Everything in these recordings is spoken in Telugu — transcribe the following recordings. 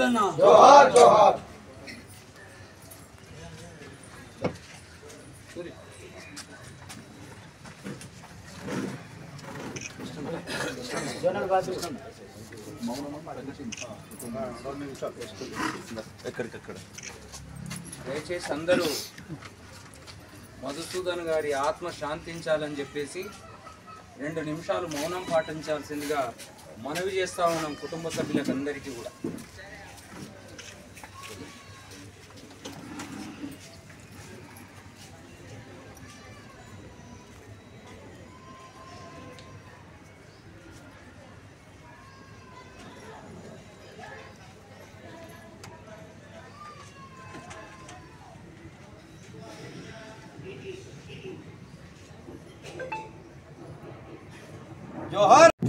మల్లన్న జోహార్ జోహార్. దయచేసి అందరూ మధుసూదన్ గారి ఆత్మ శాంతించాలని చెప్పేసి 2 నిమిషాలు మౌనం పాటించాల్సిందిగా మనవి చేస్తా ఉన్నాం కుటుంబ సభ్యులకు అందరికీ కూడా.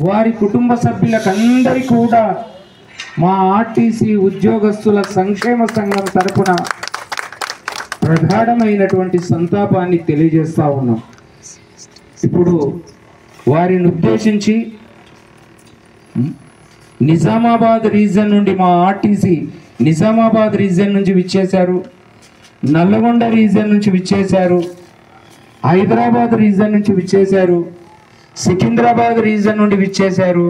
వారి కుటుంబ సభ్యులకందరికీ కూడా మా ఆర్టీసీ ఉద్యోగస్తుల సంక్షేమ సంఘం తరపున ప్రగాఢమైనటువంటి సంతాపాన్ని తెలియజేస్తా ఉన్నాం. ఇప్పుడు వారిని ఉద్దేశించి నిజామాబాద్ రీజన్ నుండి మా ఆర్టీసీ నిజామాబాద్ రీజన్ నుంచి విచ్చేశారు, నల్లగొండ రీజన్ నుంచి విచ్చేశారు, హైదరాబాద్ రీజన్ నుంచి విచ్చేశారు, సికింద్రాబాద్ రీజన్ నుండి విచ్చేశారు,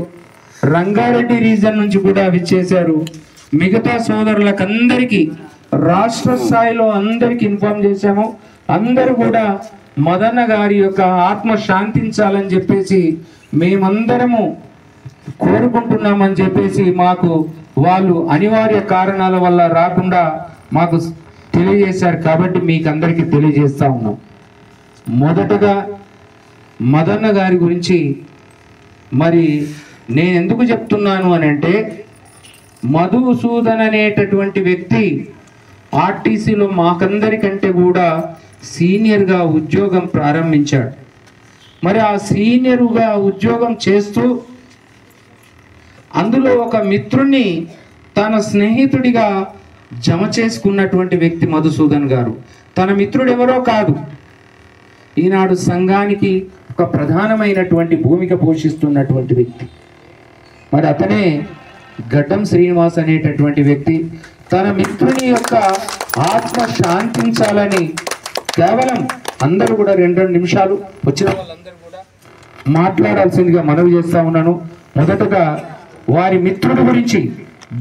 రంగారెడ్డి రీజన్ నుంచి కూడా విచ్చేశారు. మిగతా సోదరులకందరికీ రాష్ట్ర స్థాయిలో అందరికీ ఇన్ఫార్మ్ చేశాము. అందరూ కూడా మదన్న గారి యొక్క ఆత్మ శాంతించాలని చెప్పేసి మేమందరము కోరుకుంటున్నామని చెప్పేసి మాకు వాళ్ళు అనివార్య కారణాల వల్ల రాకుండా మాకు తెలియజేశారు. కాబట్టి మీకు అందరికీ తెలియజేస్తా ఉన్నాం. మొదటగా మదన్న గారి గురించి మరి నేను ఎందుకు చెప్తున్నాను అని అంటే, మధుసూదన్ అనేటటువంటి వ్యక్తి ఆర్టీసీలో మాకందరికంటే కూడా సీనియర్గా ఉద్యోగం ప్రారంభించాడు. మరి ఆ సీనియర్గా ఉద్యోగం చేస్తూ అందులో ఒక మిత్రుణ్ణి తన స్నేహితుడిగా జమ చేసుకున్నటువంటి వ్యక్తి మధుసూదన్ గారు. తన మిత్రుడు ఎవరో కాదు, ఈనాడు సంఘానికి ఒక ప్రధానమైనటువంటి భూమిక పోషిస్తున్నటువంటి వ్యక్తి. మరి అతనే గడ్డం శ్రీనివాస్ అనేటటువంటి వ్యక్తి తన మిత్రుని యొక్క ఆత్మ శాంతించాలని కేవలం అందరూ కూడా 2 నిమిషాలు వచ్చిన వాళ్ళందరూ కూడా మాట్లాడాల్సిందిగా మనవి చేస్తా ఉన్నాను. మొదటగా వారి మిత్రుడి గురించి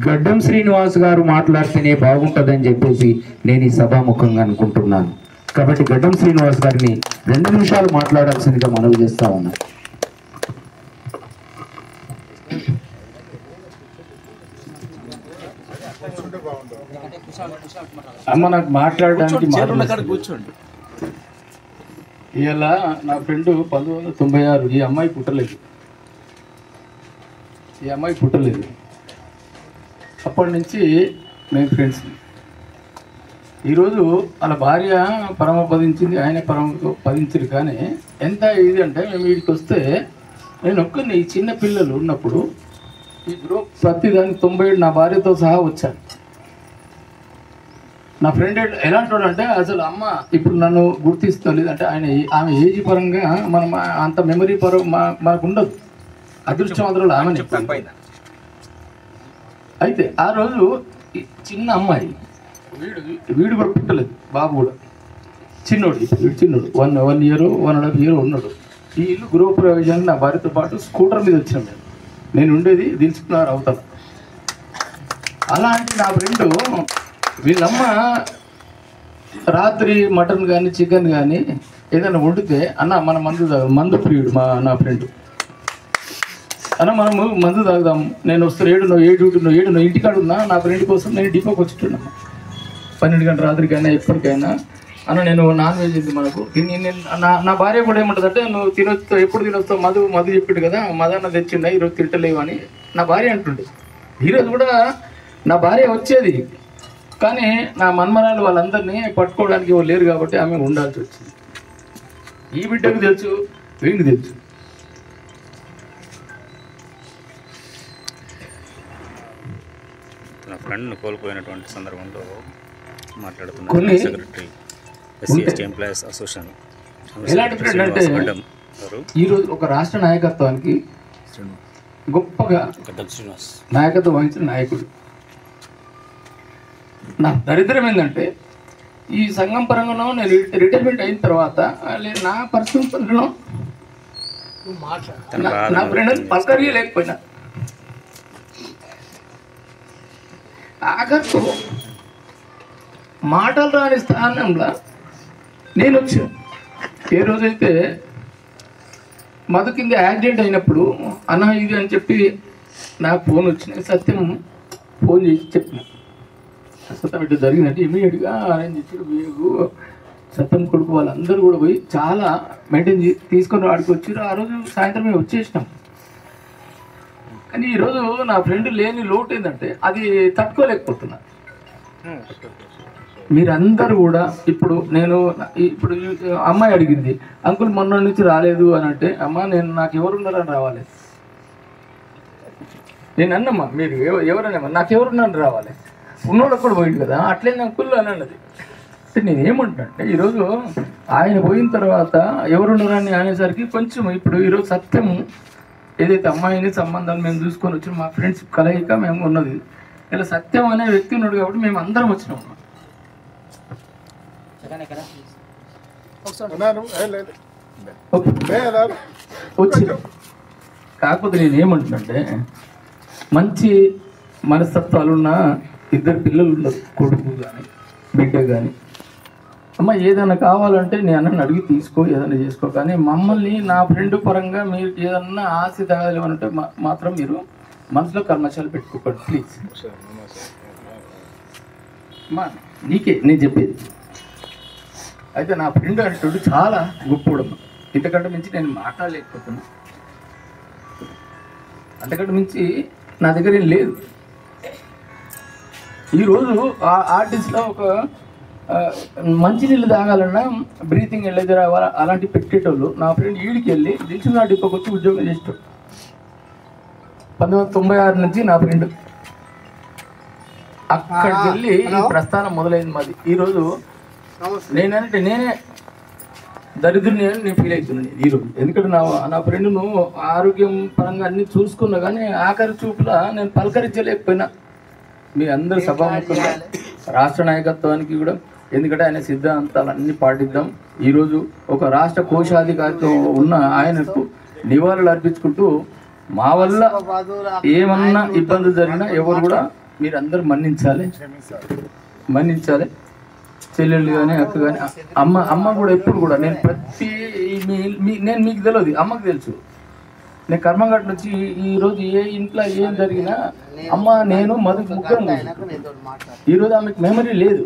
గడ్డం శ్రీనివాస్ గారు మాట్లాడితేనే బాగుంటుందని చెప్పేసి నేను ఈ సభాముఖంగా అనుకుంటున్నాను. కాబట్టి గడ్డం శ్రీనివాస్ గారిని 2 నిమిషాలు మాట్లాడాల్సిందిగా మనవి చేస్తా ఉన్నాను. అమ్మ నాకు మాట్లాడడానికి కూర్చోండి. ఇలా నా ఫ్రెండ్ 1996 ఈ అమ్మాయి పుట్టలేదు. అప్పటి నుంచి మేము ఫ్రెండ్స్. ఈరోజు వాళ్ళ భార్య పరమపదించింది, ఆయన పదించింది. కానీ ఎంత ఇది అంటే మేము వీడికి వస్తే నేను ఒక్కరిని ఈ చిన్న పిల్లలు ఉన్నప్పుడు ఈ గ్రూప్ ప్రతిదానికి 97 నా భార్యతో సహా వచ్చాను. నా ఫ్రెండ్ ఎలాంటి అంటే అసలు అమ్మ ఇప్పుడు నన్ను గుర్తిస్తలేదు అంటే ఆమె ఏజ్ పరంగా మనం అంత మెమరీ మనకు ఉండదు. అదృష్టవంతులు ఆమె చెప్పాను. అయితే ఆ రోజు చిన్న అమ్మాయి వీడు కూడా పుట్టలేదు, బాబు కూడా చిన్నోడు. వీడు చిన్నోడు 1 year 1.5 year ఉన్నాడు. ఈ ఇల్లు గృహప్రవేశానికి నా భార్యతో పాటు స్కూటర్ మీద వచ్చినాం. నేను ఉండేది దిల్సుకున్నారు అవుతాను. అలాంటి నా ఫ్రెండ్ వీళ్ళమ్మ రాత్రి మటన్ కానీ చికెన్ కానీ ఏదైనా వండితే అన్న మన మందు ప్రియుడు నా ఫ్రెండ్ అన్న మనము మందు తాగుదాం, నేను వస్తే 7 ఇంటికాడు ఉన్నా నా ఫ్రెండ్ కోసం నేను డిపోకి వచ్చుతున్నాను 12 గంటల రాత్రి కానీ ఎప్పటికైనా అన్న నేను నాన్ వెజ్ ఇది మనకు నా భార్య కూడా ఏమంటుంది అంటే నువ్వు తినొచ్చు ఎప్పుడు తినొస్తావు మధు చెప్పాడు కదా మదన్న తెచ్చిండా ఈరోజు తింటలేవు అని నా భార్య అంటుండే. ఈరోజు కూడా నా భార్య వచ్చేది కానీ నా మన్మరాలు వాళ్ళందరినీ పట్టుకోవడానికి ఎవరు లేరు కాబట్టి ఆమె ఉండాల్సి వచ్చింది. ఈ బిడ్డకు తెలుసు, వీడికి తెలుసు. తన ఫ్రెండ్ను కోల్పోయినటువంటి సందర్భంలో మాట్లాడుతున్న సెక్రటరీ ఎస్సీ ఎంప్లాయీస్ అసోసియేషన్ ఎలాంటి ఫ్రెండ్ అంటే ఈరోజు ఒక రాష్ట్ర నాయకత్వానికి గొప్పగా నాయకత్వం వహించిన నాయకుడు. నా దరిద్రం ఏంటంటే ఈ సంఘం పరంగానో నేను రిటైర్మెంట్ అయిన తర్వాత నా పర్సనల్ పరంగానో నా ఫ్రెండ్ పలకరియలేకపోయినా ఆఖరితో మాటలు రాని స్థానంలో నేను వచ్చాను. ఏ రోజైతే మధు కింద యాక్సిడెంట్ అయినప్పుడు అన్న ఇది అని చెప్పి నాకు ఫోన్ వచ్చినాయి. సత్యం ఫోన్ చేసి చెప్పిన సత్యం ఇట్లా జరిగినట్టు ఇమీడియట్గా అరేంజ్ చేసి వీగు సత్యం కొడుకు వాళ్ళందరూ కూడా పోయి చాలా మెయింటైన్ తీసుకొని వాడికి వచ్చారు. ఆ రోజు సాయంత్రం మేము వచ్చేసినాం. కానీ ఈరోజు నా ఫ్రెండ్ లేని లోటు ఏంటంటే అది తట్టుకోలేకపోతున్నా. మీరందరూ కూడా ఇప్పుడు అమ్మాయి అడిగింది అంకుల్ మొన్న నుంచి రాలేదు అని అంటే, అమ్మ నాకు ఎవరున్నారని రావాలి. నేను అన్నమ్మా మీరు ఎవరన్నా నాకు ఎవరున్నారని రావాలి, ఉన్నోళ్ళు కూడా పోయింది కదా అట్లే అంకుల్ అని అన్నది. నేనేమంటున్నా ఈరోజు ఆయన పోయిన తర్వాత ఎవరున్నారని అనేసరికి కొంచెం ఇప్పుడు ఈరోజు సత్యం ఏదైతే అమ్మాయిని సంబంధాలు మేము చూసుకొని వచ్చిన మా ఫ్రెండ్స్ కలయిక మేము ఉన్నది. ఇలా సత్యం అనే వ్యక్తి ఉన్నాడు కాబట్టి మేము అందరం వచ్చినాం. వచ్చి కాకపోతే నేను ఏమంటున్నాంటే మంచి మనస్తత్వాలున్న ఇద్దరు పిల్లలు ఉన్నారు, కొడుకు కానీ బిడ్డ కానీ. అమ్మ ఏదైనా కావాలంటే నేను అన్నని అడిగి తీసుకో, ఏదైనా చేసుకో. కానీ మమ్మల్ని నా ఫ్రెండ్ పరంగా మీరు ఏదన్నా ఆశ తాగలేమనంటే మాత్రం మీరు మనసులో కర్మశాలు పెట్టుకోకండి ప్లీజ్. అమ్మా నీకే నేను చెప్పేది. అయితే నా ఫ్రెండ్ అంటాడు చాలా గొప్పడమ్మ, ఇంతకంటే మించి నేను మాట్లాడలేకపోతున్నా. అంతకంటే మించి నా దగ్గర ఏం లేదు. ఈరోజు ఆ ఆర్టిస్ట్లో ఒక మంచినీళ్ళు తాగాలన్నా బ్రీతింగ్ వెళ్ళేది రావాలా అలాంటి పెట్టేటోళ్ళు. నా ఫ్రెండ్ ఈడికి వెళ్ళి దిల్సుఖ్నగర్ డిపోకి వచ్చి ఉద్యోగం చేసేటోడు. 1996 నుంచి నా ఫ్రెండ్ అక్కడికి వెళ్ళి ఈ ప్రస్థానం మొదలైంది మాది. ఈరోజు నేనే దరిద్రుని అని నేను ఫీల్ అవుతున్నాను ఈరోజు. ఎందుకంటే నా ఫ్రెండ్ను ఆరోగ్యం పరంగా అన్ని చూసుకున్నా కానీ ఆఖరి చూపులా నేను పలకరించలేకపోయినా. మీ అందరు సభాముఖంగా రాష్ట్ర నాయకత్వానికి కూడా, ఎందుకంటే ఆయన సిద్ధాంతాలు అన్నీ పాటిద్దాం. ఈరోజు ఒక రాష్ట్ర కోశాధికారితో ఉన్న ఆయనకు నివాళులు అర్పించుకుంటూ మా వల్ల ఏమన్నా ఇబ్బందులు జరిగినా ఎవరు కూడా మీరందరూ మన్నించాలి. చెల్లెళ్ళు కానీ అక్క కానీ అమ్మ కూడా ఎప్పుడు కూడా నేను నేను మీకు తెలియదు, అమ్మకు తెలుసు. నేను కర్మఘట్ నుంచి ఈరోజు ఏ ఇంట్లో ఏం జరిగినా అమ్మ నేను మధు ముగ్గురం. ఈరోజు ఆమెకు మెమరీ లేదు.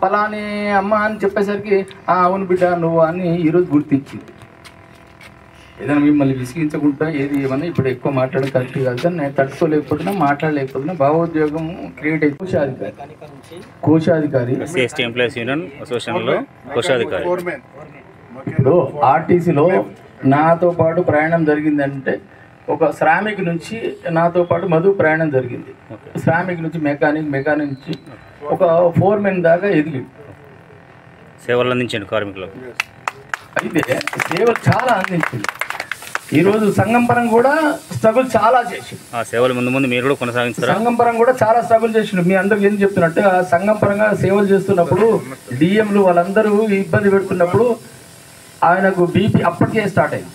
పలాని అమ్మ అని చెప్పేసరికి అవును బిడ్డ నువ్వు అని ఈరోజు గుర్తించింది. ఏదైనా మిమ్మల్ని విసిగించకుండా ఏది ఏమన్నా ఇప్పుడు ఎక్కువ మాట్లాడడం కరెక్ట్ కాదు. కానీ నేను తట్టుకోలేకపోతున్నా, మాట్లాడలేకపోతున్నా. భావోద్యోగం క్రియేట్ అయి కోశాధికారి ఇప్పుడు ఆర్టీసీలో నాతో పాటు ప్రయాణం జరిగిందంటే ఒక శ్రామిక్ నుంచి నాతో పాటు మధు ప్రయాణం జరిగింది. శ్రామిక్ నుంచి మెకానిక్ నుంచి ఒక ఫోర్మెన్ దాకా ఎదిగి సేవలు అందించండి కార్మికులకు. అయితే సేవలు చాలా అందించింది. ఈరోజు సంఘం పరంగా కూడా స్ట్రగుల్ చాలా చేసింది. ఆ సేవలు ముందు మీరు కూడా కొనసాగించారు. సంఘం పరంగా కూడా చాలా స్ట్రగుల్ చేసిండు. మీ అందరికి ఏం చెప్తున్నట్టు ఆ సంఘం పరంగా సేవలు చేస్తున్నప్పుడు డిఎంలు వాళ్ళందరూ ఇబ్బంది పెడుతున్నప్పుడు ఆయనకు బీపీ అప్పటికే స్టార్ట్ అయింది.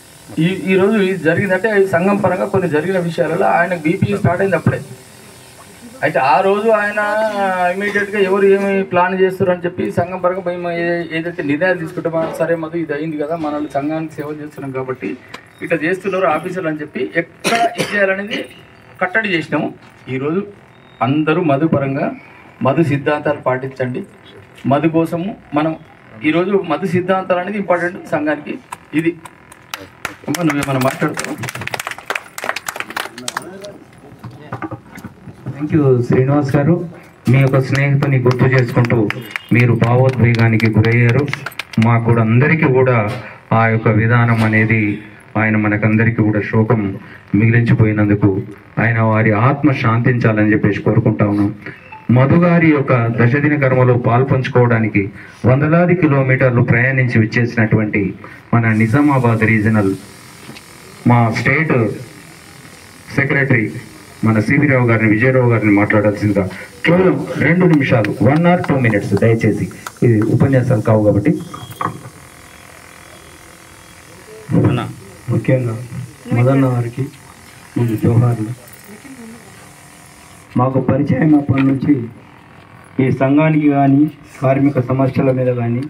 ఈరోజు ఇది జరిగిందంటే సంఘం పరంగా కొన్ని జరిగిన విషయాలలో ఆయనకు బీపీ స్టార్ట్ అయింది అప్పుడే. అయితే ఆ రోజు ఆయన ఇమీడియట్గా ఎవరు ఏమి ప్లాన్ చేస్తారు అని చెప్పి సంఘం పరంగా మేము ఏదైతే నిర్ణయాలు తీసుకుంటామో సరే మధు ఇది అయింది కదా, మనల్ని సంఘానికి సేవలు చేస్తున్నాం కాబట్టి ఇట్లా చేస్తున్నారు ఆఫీసర్లు అని చెప్పి ఎక్కడ ఇది చేయాలనేది కట్టడి చేసినాము. ఈరోజు అందరూ మధు పరంగా మధు సిద్ధాంతాలు పాటించండి. మధు కోసము మనం ఈరోజు మధు సిద్ధాంతాలు అనేది ఇంపార్టెంట్ సంఘానికి. ఇది నువ్వేమన్నా మాట్లాడుతావు? థ్యాంక్ యూ శ్రీనివాస్ గారు. మీ యొక్క స్నేహితుని గుర్తు చేసుకుంటూ మీరు భావోద్వేగానికి గురయ్యారు. మాకు కూడా అందరికీ కూడా ఆ యొక్క విధానం అనేది ఆయన మనకందరికీ కూడా శోకం మిగిలించిపోయినందుకు ఆయన వారి ఆత్మ శాంతించాలని చెప్పేసి కోరుకుంటా ఉన్నాం. మధు గారి యొక్క దశదిన కర్మలో పాల్పంచుకోవడానికి వందలాది కిలోమీటర్లు ప్రయాణించి విచ్చేసినటువంటి మన నిజామాబాద్ రీజనల్ మా స్టేట్ సెక్రటరీ మన సివి రావు గారిని, విజయరావు గారిని మాట్లాడాల్సిందిగా కేవలం 2 నిమిషాలు, 1 or 2 minutes దయచేసి. ఇది ఉపన్యాసాలు కావు కాబట్టి. అన్న ముఖ్యంగా మదన్న వారికి ముందు జోహార్లు. మాకు పరిచయం అప్పటి నుంచి ఈ సంఘానికి కానీ, కార్మిక సమస్యల మీద కానీ,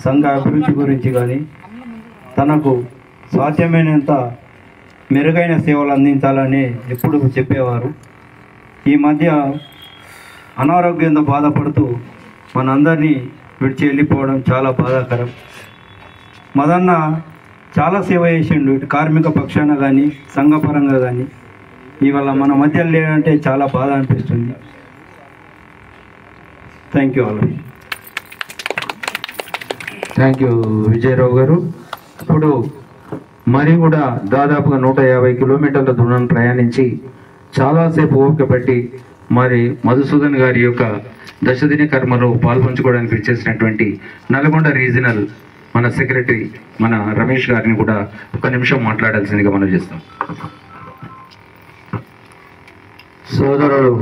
సంఘ అభివృద్ధి గురించి కానీ తనకు సాధ్యమైనంత మెరుగైన సేవలు అందించాలని ఎప్పుడు చెప్పేవారు. ఈ మధ్య అనారోగ్యంతో బాధపడుతూ మనందరినీ విడిచి వెళ్ళిపోవడం చాలా బాధాకరం. మదన్న చాలా సేవ చేసిండు, ఇటు కార్మిక పక్షాన కానీ, సంఘపరంగా కానీ. ఇవాళ మన మధ్య లేదంటే చాలా బాధ అనిపిస్తుంది. Thank you all. Thank you Vijaya Rao గారు. ఇప్పుడు మరి కూడా దాదాపుగా 150 కిలోమీటర్ల దూరం ప్రయాణించి చాలాసేపు ఓపిక పట్టి మరి మధుసూదన్ గారి యొక్క దశదిన కర్మలో పాల్పంచుకోవడానికి వచ్చేసినటువంటి నల్గొండ రీజనల్ మన సెక్రటరీ మన రమేష్ గారిని కూడా 1 నిమిషం మాట్లాడాల్సిందిగా మనం చేస్తాం. సోదరుడు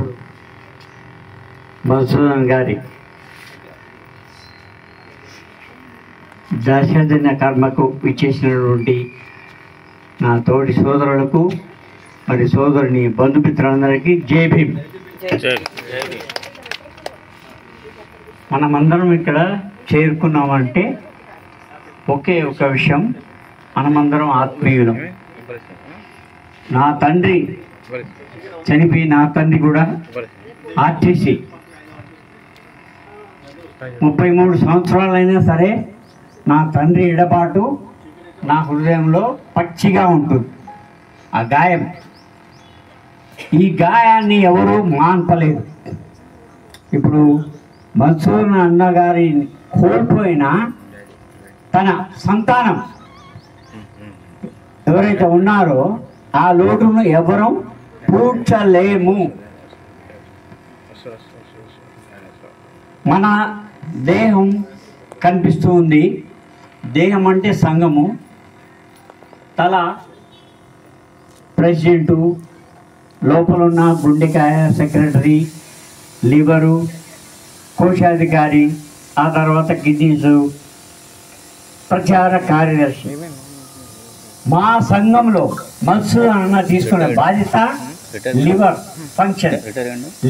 మధుసూదన్ గారి దశదిన కర్మకు ఇచ్చేసినటువంటి నా తోటి సోదరులకు, మరి సోదరుని బంధుమిత్రులందరికీ జై భీమ్. మనమందరం ఇక్కడ చేరుకున్నామంటే ఒకే ఒక విషయం, మనమందరం ఆత్మీయులం. నా తండ్రి చనిపోయి, నా తండ్రి కూడా ఆర్టీసీ 33 సంవత్సరాలైనా సరే నా తండ్రి ఎడబాటు నా హృదయంలో పచ్చిగా ఉంటుంది. ఆ గాయం, ఈ గాయాన్ని ఎవరూ మాన్పలేదు. ఇప్పుడు మధుసూదన్ అన్నగారి కోల్పోయిన తన సంతానం ఎవరైతే ఉన్నారో ఆ లోటును ఎవరూ పూడ్చలేము. మన దేహం కనిపిస్తుంది, దేహం అంటే సంఘము, తల ప్రెసిడెంటు, లోపల ఉన్న గుండెకాయ సెక్రటరీ, లివరు, కోశాధికారి, ఆ తర్వాత కిడ్నీసు, ప్రచార కార్యదర్శి. మా సంఘంలో మధుసూదన్ అన్న తీసుకునే బాధ్యత లివర్ ఫంక్షన్.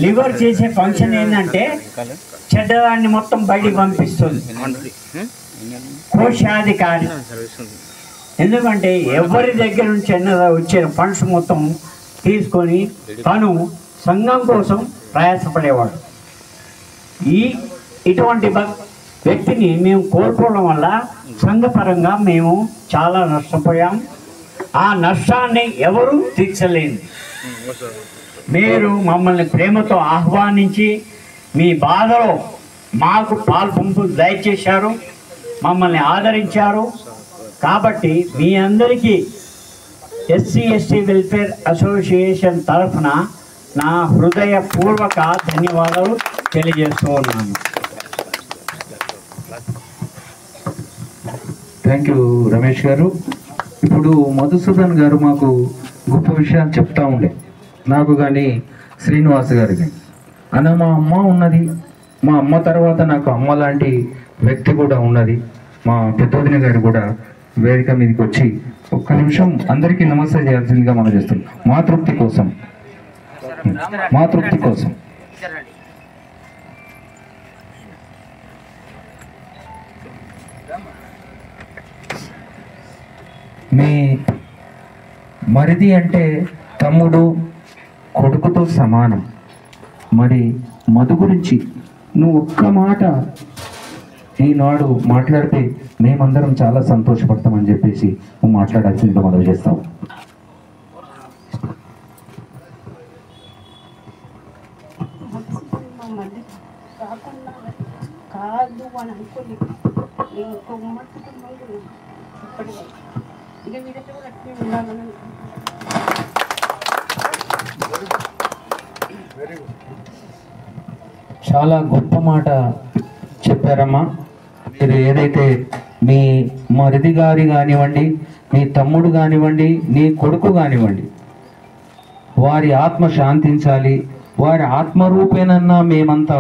లివర్ చేసే ఫంక్షన్ ఏంటంటే చెడ్డదాన్ని మొత్తం బయటికి పంపిస్తుంది. కోశాధికారి ఎందుకంటే ఎవరి దగ్గర నుంచి వచ్చే ఫండ్స్ మొత్తం తీసుకొని తను సంఘం కోసం ప్రయాసపడేవాడు. ఇటువంటి వ్యక్తిని మేము కోల్పోవడం వల్ల సంఘపరంగా మేము చాలా నష్టపోయాం. ఆ నష్టాన్ని ఎవరు తీర్చలేరు. మీరు మమ్మల్ని ప్రేమతో ఆహ్వానించి మీ బాధలో మాకు పాల్పంపు దయచేశారు, మమ్మల్ని ఆదరించారు. కాబట్టి మీ అందరికీ SC/ST వెల్ఫేర్ అసోసియేషన్ తరఫున నా హృదయపూర్వక ధన్యవాదాలు తెలియజేస్తూ ఉన్నాను. థ్యాంక్ యూ రమేష్ గారు. ఇప్పుడు మధుసూదన్ గారు మాకు గొప్ప విషయాలు చెప్తా ఉండే, నాకు కానీ శ్రీనివాస్ గారు కానీ. అన్న మా అమ్మ ఉన్నది, మా అమ్మ తర్వాత నాకు అమ్మ లాంటి వ్యక్తి కూడా ఉన్నది. మా పెద్దోదిన గారు కూడా వేదిక మీదకి వచ్చి 1 నిమిషం అందరికీ నమస్తే చేయాల్సిందిగా మనం చేస్తున్నాం. మా తృప్తి కోసం. మీ మరిది అంటే తమ్ముడు కొడుకుతో సమానం. మరి మధు గురించి నువ్వు ఒక్క మాట ఈనాడు మాట్లాడితే మేమందరం చాలా సంతోషపడతామని చెప్పేసి నువ్వు మాట్లాడాల్సిందిగా మనం చేస్తావు. కాదు అని అనుకోలేదు. నేను ఇంకో మాట ఇక వీడైతే కూడా అట్లే ఉండాలని చాలా గొప్ప మాట చెప్పారమ్మా. మీరు ఏదైతే మీ మరిది గారి కానివ్వండి, మీ తమ్ముడు కానివ్వండి, నీ కొడుకు కానివ్వండి, వారి ఆత్మ శాంతించాలి, వారి ఆత్మరూపేనన్నా మేమంతా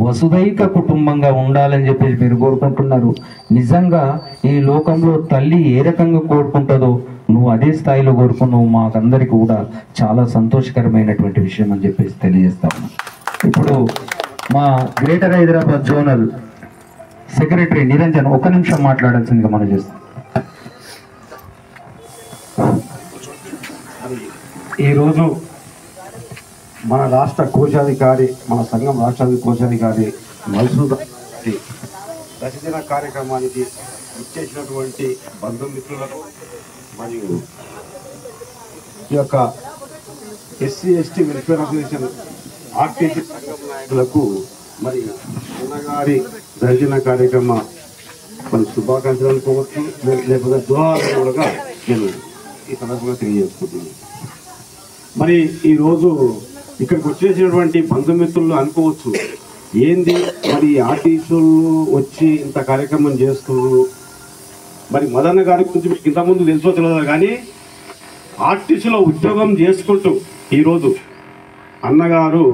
వసుదైక కుటుంబంగా ఉండాలని చెప్పి మీరు కోరుకుంటున్నారు. నిజంగా ఈ లోకంలో తల్లి ఏ రకంగా కోరుకుంటుందో నువ్వు అదే స్థాయిలో కోరుకున్నావు. మాకందరికి కూడా చాలా సంతోషకరమైనటువంటి విషయం అని చెప్పేసి తెలియజేస్తాము. ఇప్పుడు మా greater Hyderabad zonal secretary Niranjan ఒక్క నిమిషం మాట్లాడాల్సిందిగా మనం చేస్తాం. ఈరోజు మన రాష్ట్ర కోశాధికారి, మన సంఘం రాష్ట్ర కోశాధికారి మధుసూదన్ దశదిన కార్యక్రమానికి ఇచ్చేసినటువంటి బంధుమిత్రులకు మరియు ఈ యొక్క SC/ST వెల్ఫేర్ అసోసియేషన్ ఆర్టీసీ సంఘం నాయకులకు మరి అన్నగారి దర్శన కార్యక్రమ మరి శుభాకాంక్షలు అనుకోవచ్చు, లేకపోతే దోహాలు కూడా నేను ఈ సందర్భంగా తెలియజేసుకుంటున్నాను. మరి ఈరోజు ఇక్కడికి వచ్చేసినటువంటి బంధుమిత్రులు అనుకోవచ్చు, ఏంది మరి ఆర్టీసీలు వచ్చి ఇంత కార్యక్రమం చేస్తున్నారు. మరి మదన్న గారి గురించి మీకు ఇంతకుముందు తెలుసో తెలియదు, కానీ ఆర్టీసీలో ఉద్యోగం చేసుకుంటూ ఈరోజు అన్నగారు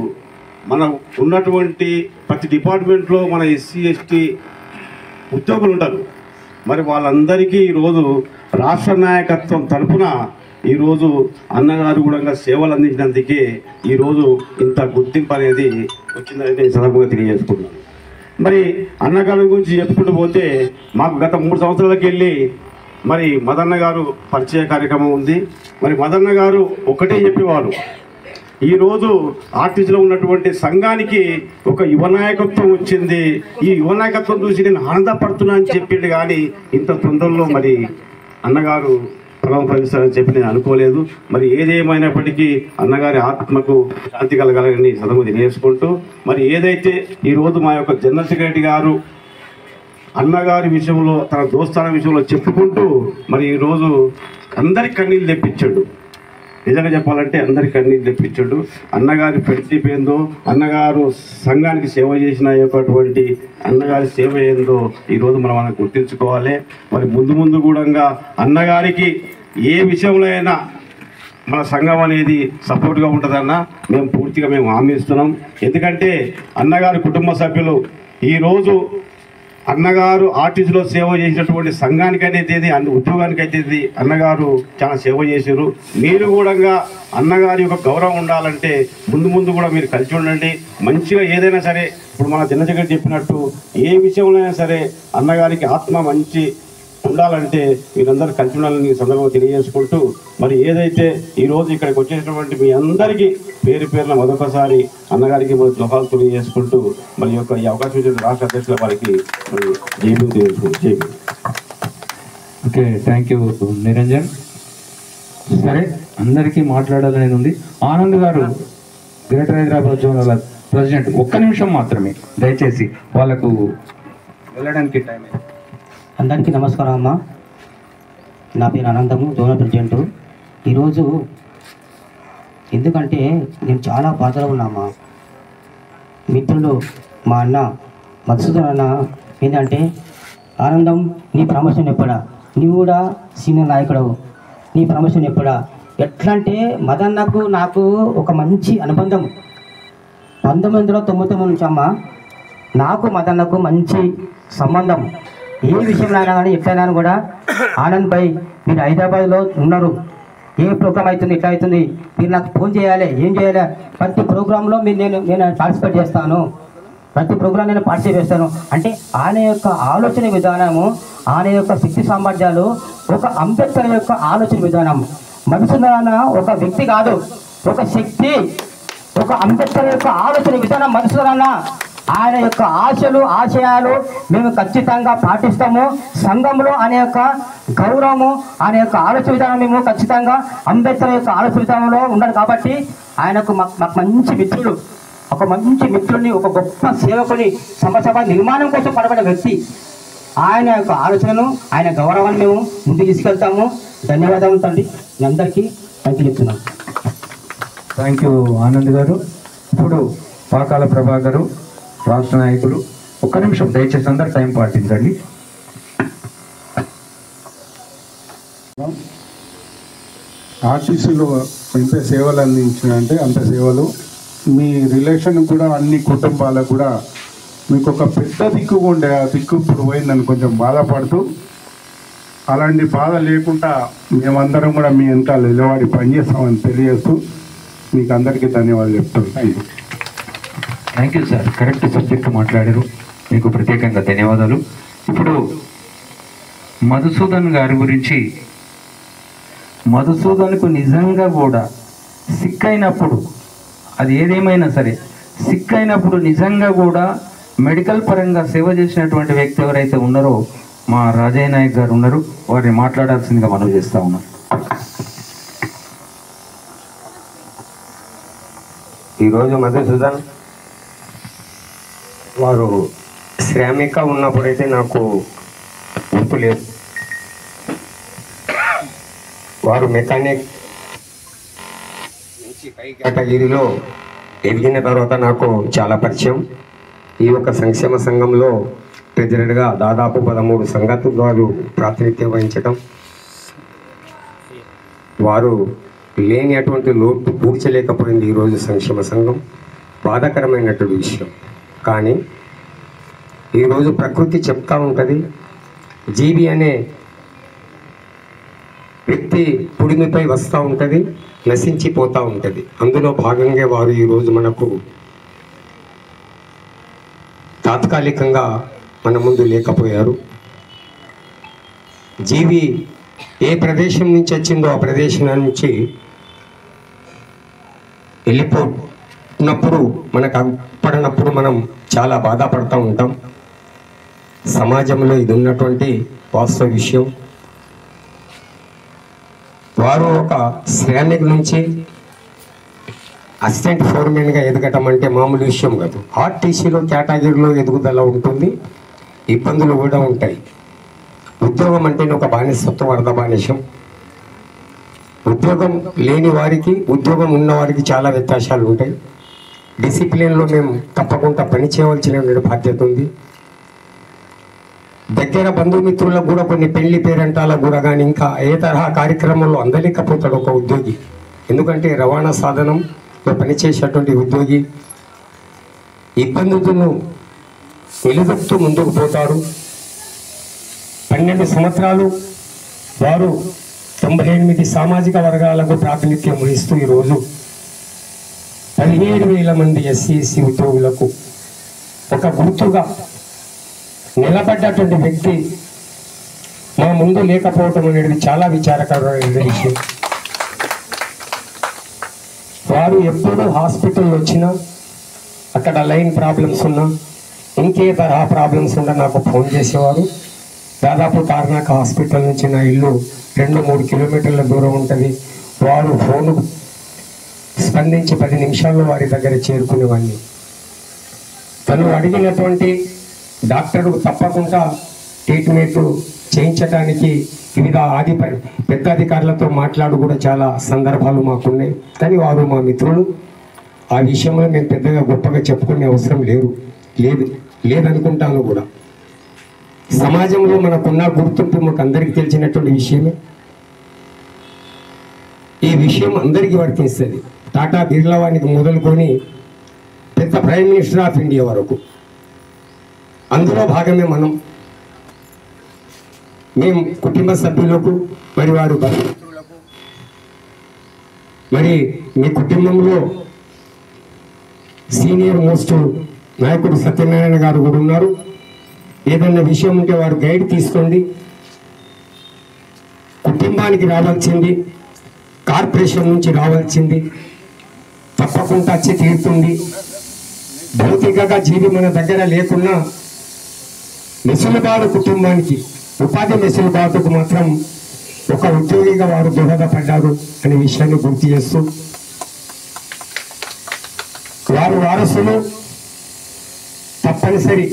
మన ఉన్నటువంటి ప్రతి డిపార్ట్మెంట్లో మన SC/ST ఉద్యోగులు ఉంటారు. మరి వాళ్ళందరికీ ఈరోజు రాష్ట్ర నాయకత్వం తరఫున ఈరోజు అన్నగారు కూడా సేవలు అందించినందుకే ఈరోజు ఇంత గుర్తింపు అనేది వచ్చిందనేది ఈ సందర్భంగా తెలియజేసుకున్నాను. మరి అన్నగారి గురించి చెప్పుకుంటూ పోతే మాకు గత 3 సంవత్సరాలకు వెళ్ళి మరి మదన్న గారు పరిచయ కార్యక్రమం ఉంది. మరి మదన్న గారు ఒకటే చెప్పేవారు, ఈరోజు ఆర్టీసీలో ఉన్నటువంటి సంఘానికి ఒక యువ నాయకత్వం వచ్చింది, ఈ యువ నాయకత్వం చూసి నేను ఆనందపడుతున్నా అని చెప్పిండు. కానీ ఇంత తొందరలో మరి అన్నగారు పరమపరిస్తారని చెప్పి నేను అనుకోలేదు. మరి ఏదేమైనప్పటికీ అన్నగారి ఆత్మకు శాంతి కలగాలని సదము తెలియజేసుకుంటూ, మరి ఏదైతే ఈరోజు మా యొక్క జనరల్ సెక్రటరీ గారు అన్నగారి విషయంలో తన దోస్తాన విషయంలో చెప్పుకుంటూ మరి ఈరోజు అందరికి కన్నీళ్ళు తెప్పించాడు. నిజంగా చెప్పాలంటే అందరికి కన్నీళ్ళు తెప్పించాడు. అన్నగారి పరిస్థితి ఏందో, అన్నగారు సంఘానికి సేవ చేసిన యొక్కటువంటి అన్నగారి సేవ ఏందో ఈరోజు మనం గుర్తించుకోవాలి. మరి ముందు కూడా అన్నగారికి ఏ విషయంలో అయినా మన సంఘం అనేది సపోర్ట్గా ఉంటుందన్న మేము పూర్తిగా హామీ ఇస్తున్నాం. ఎందుకంటే అన్నగారి కుటుంబ సభ్యులు ఈరోజు అన్నగారు ఆర్టీసీలో సేవ చేసినటువంటి సంఘానికి అయితే ఉద్యోగానికి అయితే అన్నగారు చాలా సేవ చేశారు. మీరు కూడా అన్నగారి యొక్క గౌరవం ఉండాలంటే ముందు కూడా మీరు కలిసి ఉండండి. మంచిగా ఏదైనా సరే, ఇప్పుడు మన జనజగన్ చెప్పినట్టు ఏ విషయంలో అయినా సరే అన్నగారికి ఆత్మ మంచి ఉండాలంటే మీరందరూ కలిసి ఉండాలని సందర్భంగా తెలియజేసుకుంటూ, మరి ఏదైతే ఈరోజు ఇక్కడికి వచ్చేటటువంటి మీ అందరికీ పేరున మరొకసారి అన్నగారికి మరి ధన్యవాదాలు తెలియజేసుకుంటూ మరి ఈ అవకాశం ఇచ్చిన రాష్ట్ర అధ్యక్షుల వారికి జైలు తెలియజేసుకుంటూ. Okay, thank you Niranjan. సరే, అందరికీ మాట్లాడాలని ఉంది. ఆనంద్ గారు గ్రేటర్ హైదరాబాద్ జోనల్ ప్రెసిడెంట్, ఒక్క నిమిషం మాత్రమే దయచేసి వాళ్ళకు వెళ్ళడానికి టైం. అందరికీ నమస్కారం అమ్మ. నా పేరు అనంతము, జోనల్ ప్రెసిడెంట్. ఈరోజు ఎందుకంటే నేను చాలా బాధలో ఉన్నామా. మిత్రులు మా అన్న మధుసూదన్ అన్న ఏంటంటే, ఆనందం నీ ప్రమోషన్ ఎప్పుడా, నీవు కూడా సీనియర్ నాయకుడు, నీ ప్రమోషన్ ఎప్పుడా. ఎట్లా అంటే మదన్నకు నాకు ఒక మంచి అనుబంధం 1999 నుంచి అమ్మ. నాకు మదన్నకు మంచి సంబంధం. ఏ విషయంలో అయినా కానీ ఎట్లయినా కూడా ఆనంద్ భాయ్ మీరు హైదరాబాద్లో ఉన్నారు, ఏ ప్రోగ్రామ్ అవుతుంది ఇట్లా అవుతుంది, మీరు నాకు ఫోన్ చేయాలి, ఏం చేయాలి, ప్రతి ప్రోగ్రాంలో నేను పార్టిసిపేట్ చేస్తాను, ప్రతి ప్రోగ్రాం నేను పార్టిసిపేట్ చేస్తాను అంటే ఆయన యొక్క ఆలోచన విధానము, ఆయన యొక్క శక్తి సామర్థ్యాలు ఒక అంబేద్కర్ యొక్క ఆలోచన విధానం. మధుసూదన్ ఒక వ్యక్తి కాదు, ఒక శక్తి, ఒక అంబేద్కర్ యొక్క ఆలోచన విధానం మధుసూదన్. ఆయన యొక్క ఆశలు ఆశయాలు మేము ఖచ్చితంగా పాటిస్తాము. సంఘంలో ఆయన యొక్క గౌరవము, ఆయన యొక్క ఆలోచన విధానం మేము ఖచ్చితంగా అంబేద్కర్ యొక్క ఆలోచన విధానంలో ఉన్నాడు. కాబట్టి ఆయనకు మాకు మంచి మిత్రుడు, ఒక మంచి మిత్రుడిని, ఒక గొప్ప సేవకుని, సభ నిర్మాణం కోసం పడబడిన వ్యక్తి. ఆయన యొక్క ఆలోచనను, ఆయన గౌరవాన్ని మేము ముందుకు తీసుకెళ్తాము. ధన్యవాదాలు తండ్రి, మీ అందరికీ థ్యాంక్ యూ చెప్తున్నాను. థ్యాంక్ యూ ఆనంద్ గారు. ఇప్పుడు పాకాల ప్రభాకరు రాష్ట్ర నాయకులు, ఒక్క నిమిషం దయచేసి అందరు టైం పాటించండి. ఆర్టీసీలో ఎంత సేవలు అందించినంటే అంత సేవలు. మీ రిలేషన్ కూడా అన్ని కుటుంబాలకు కూడా మీకు ఒక పెద్ద దిక్కు ఉండే, ఆ దిక్కు ఇప్పుడు పోయిందని కొంచెం బాధపడుతూ, అలాంటి బాధ లేకుండా మేమందరం కూడా మీ వెనకాల నిలబడి పనిచేస్తామని తెలియజేస్తూ మీకు అందరికీ ధన్యవాదాలు చెప్తాను. Thank you sir. Correct subject మాట్లాడారు, మీకు ప్రత్యేకంగా ధన్యవాదాలు. ఇప్పుడు మధుసూదన్ గారి గురించి, మధుసూదన్కు నిజంగా కూడా సిక్ అయినప్పుడు, అది ఏదేమైనా సరే సిక్ అయినప్పుడు నిజంగా కూడా మెడికల్ పరంగా సేవ చేసినటువంటి వ్యక్తి ఎవరైతే ఉన్నారో మా రాజయ్య నాయక్ గారు ఉన్నారు, వారిని మాట్లాడాల్సిందిగా మనవి చేస్తూ ఉన్నాం. ఈరోజు మధుసూదన్ వారు శ్రామిక ఉన్నప్పుడైతే నాకు గుర్తులేదు. వారు మెకానిక్ నుంచి పై కేటగిరీలో ఎదిగిన తర్వాత నాకు చాలా పరిచయం. ఈ యొక్క సంక్షేమ సంఘంలో ట్రెజరర్గా దాదాపు 13 సంఘాలు వారు ప్రాతినిధ్యం వహించడం, వారు లేని అటువంటి లోటు పూడ్చలేకపోయింది ఈరోజు సంక్షేమ సంఘం. బాధాకరమైనటువంటి విషయం. కానీ ఈరోజు ప్రకృతి చెప్తా ఉంటుంది, జీవి అనే వ్యక్తి పుడిమిపై వస్తూ ఉంటుంది, నశించిపోతూ ఉంటుంది. అందులో భాగంగా వారు ఈరోజు మనకు తాత్కాలికంగా మన ముందు లేకపోయారు. జీవి ఏ ప్రదేశం నుంచి వచ్చిందో ఆ ప్రదేశం నుంచి వెళ్ళిపోయినప్పుడు, మనకు పడినప్పుడు మనం చాలా బాధపడుతూ ఉంటాం. సమాజంలో ఇది ఉన్నటువంటి వాస్తవ విషయం. వారు ఒక శ్రామిక్ నుంచి అసిస్టెంట్ ఫోర్మెన్గా ఎదగటం అంటే మామూలు విషయం కాదు. ఆర్టీసీలో కేటగిరీలో ఎదుగుదల ఉంటుంది, ఇబ్బందులు కూడా ఉంటాయి. ఉద్యోగం అంటేనే ఒక బానిసత్వం, అర్ధ బానిసం. ఉద్యోగం లేని వారికి ఉద్యోగం ఉన్న వారికి చాలా వ్యత్యాసాలు ఉంటాయి. డిసిప్లిన్లో మేము తప్పకుండా పని చేయవలసిన బాధ్యత ఉంది. దగ్గర బంధుమిత్రులకు కూడా కొన్ని పెళ్లి పేరెంటాలకు కూడా కానీ ఇంకా ఏ తరహా కార్యక్రమంలో అందలేకపోతాడు ఒక ఉద్యోగి. ఎందుకంటే రవాణా సాధనంలో పనిచేసేటువంటి ఉద్యోగి ఇబ్బందులను నిలదొక్కుతూ ముందుకు పోతారు. 12 సంవత్సరాలు వారు 98 సామాజిక వర్గాలకు ప్రాతినిధ్యం వహిస్తూ ఈరోజు 17,000 మంది ఎస్సీ ఉద్యోగులకు ఒక గుర్తుగా నిలబడ్డటువంటి వ్యక్తి మా ముందు లేకపోవటం అనేది చాలా విచారకరమైన విషయం. వారు ఎప్పుడు హాస్పిటల్ వచ్చినా, అక్కడ లైన్ ప్రాబ్లమ్స్ ఉన్నా, ఇంకే తరహా ప్రాబ్లమ్స్ ఉన్నా నాకు ఫోన్ చేసేవారు. దాదాపు తార్నాక హాస్పిటల్ నుంచి నా ఇల్లు 2-3 కిలోమీటర్ల దూరం ఉంటుంది. వారు ఫోను స్పందించి 10 నిమిషాల్లో వారి దగ్గర చేరుకునేవాడిని. తను అడిగినటువంటి డాక్టర్ తప్పకుండా ట్రీట్మెంట్ చేయించడానికి వివిధ పెద్ద అధికారులతో మాట్లాడు కూడా చాలా సందర్భాలు మాకున్నాయి. కానీ వారు మా మిత్రులు. ఆ విషయంలో మేము పెద్దగా గొప్పగా చెప్పుకునే అవసరం లేదనుకుంటాను కూడా. సమాజంలో మనకున్న గుర్తింపు మాకు అందరికీ తెలిసినటువంటి విషయమే. ఈ విషయం అందరికీ వర్తిస్తుంది. టాటా బిర్లా వారికి మొదలుకొని పెద్ద ప్రైమ్ మినిస్టర్ ఆఫ్ ఇండియా వరకు అందులో భాగమే మనం. మేము కుటుంబ సభ్యులకు మరి వారు బంధుమిత్రులకు, మరి మీ కుటుంబంలో సీనియర్ మోస్ట్ నాయకుడు సత్యనారాయణ గారు కూడా ఉన్నారు. ఏదైనా విషయం ఉంటే వారు గైడ్ తీసుకోండి. కుటుంబానికి రావాల్సింది, కార్పొరేషన్ నుంచి రావాల్సింది తప్పకుండా వచ్చి తీరుతుంది. భౌతికంగా జీవి మన దగ్గర లేకున్నా మెసులుబాటు కుటుంబానికి, ఉపాధి మెసులుబాటుకు మాత్రం ఒక ఉద్యోగిగా వారు దోహదపడ్డారు అనే విషయాన్ని గుర్తు చేస్తూ, వారు వారసులు తప్పనిసరి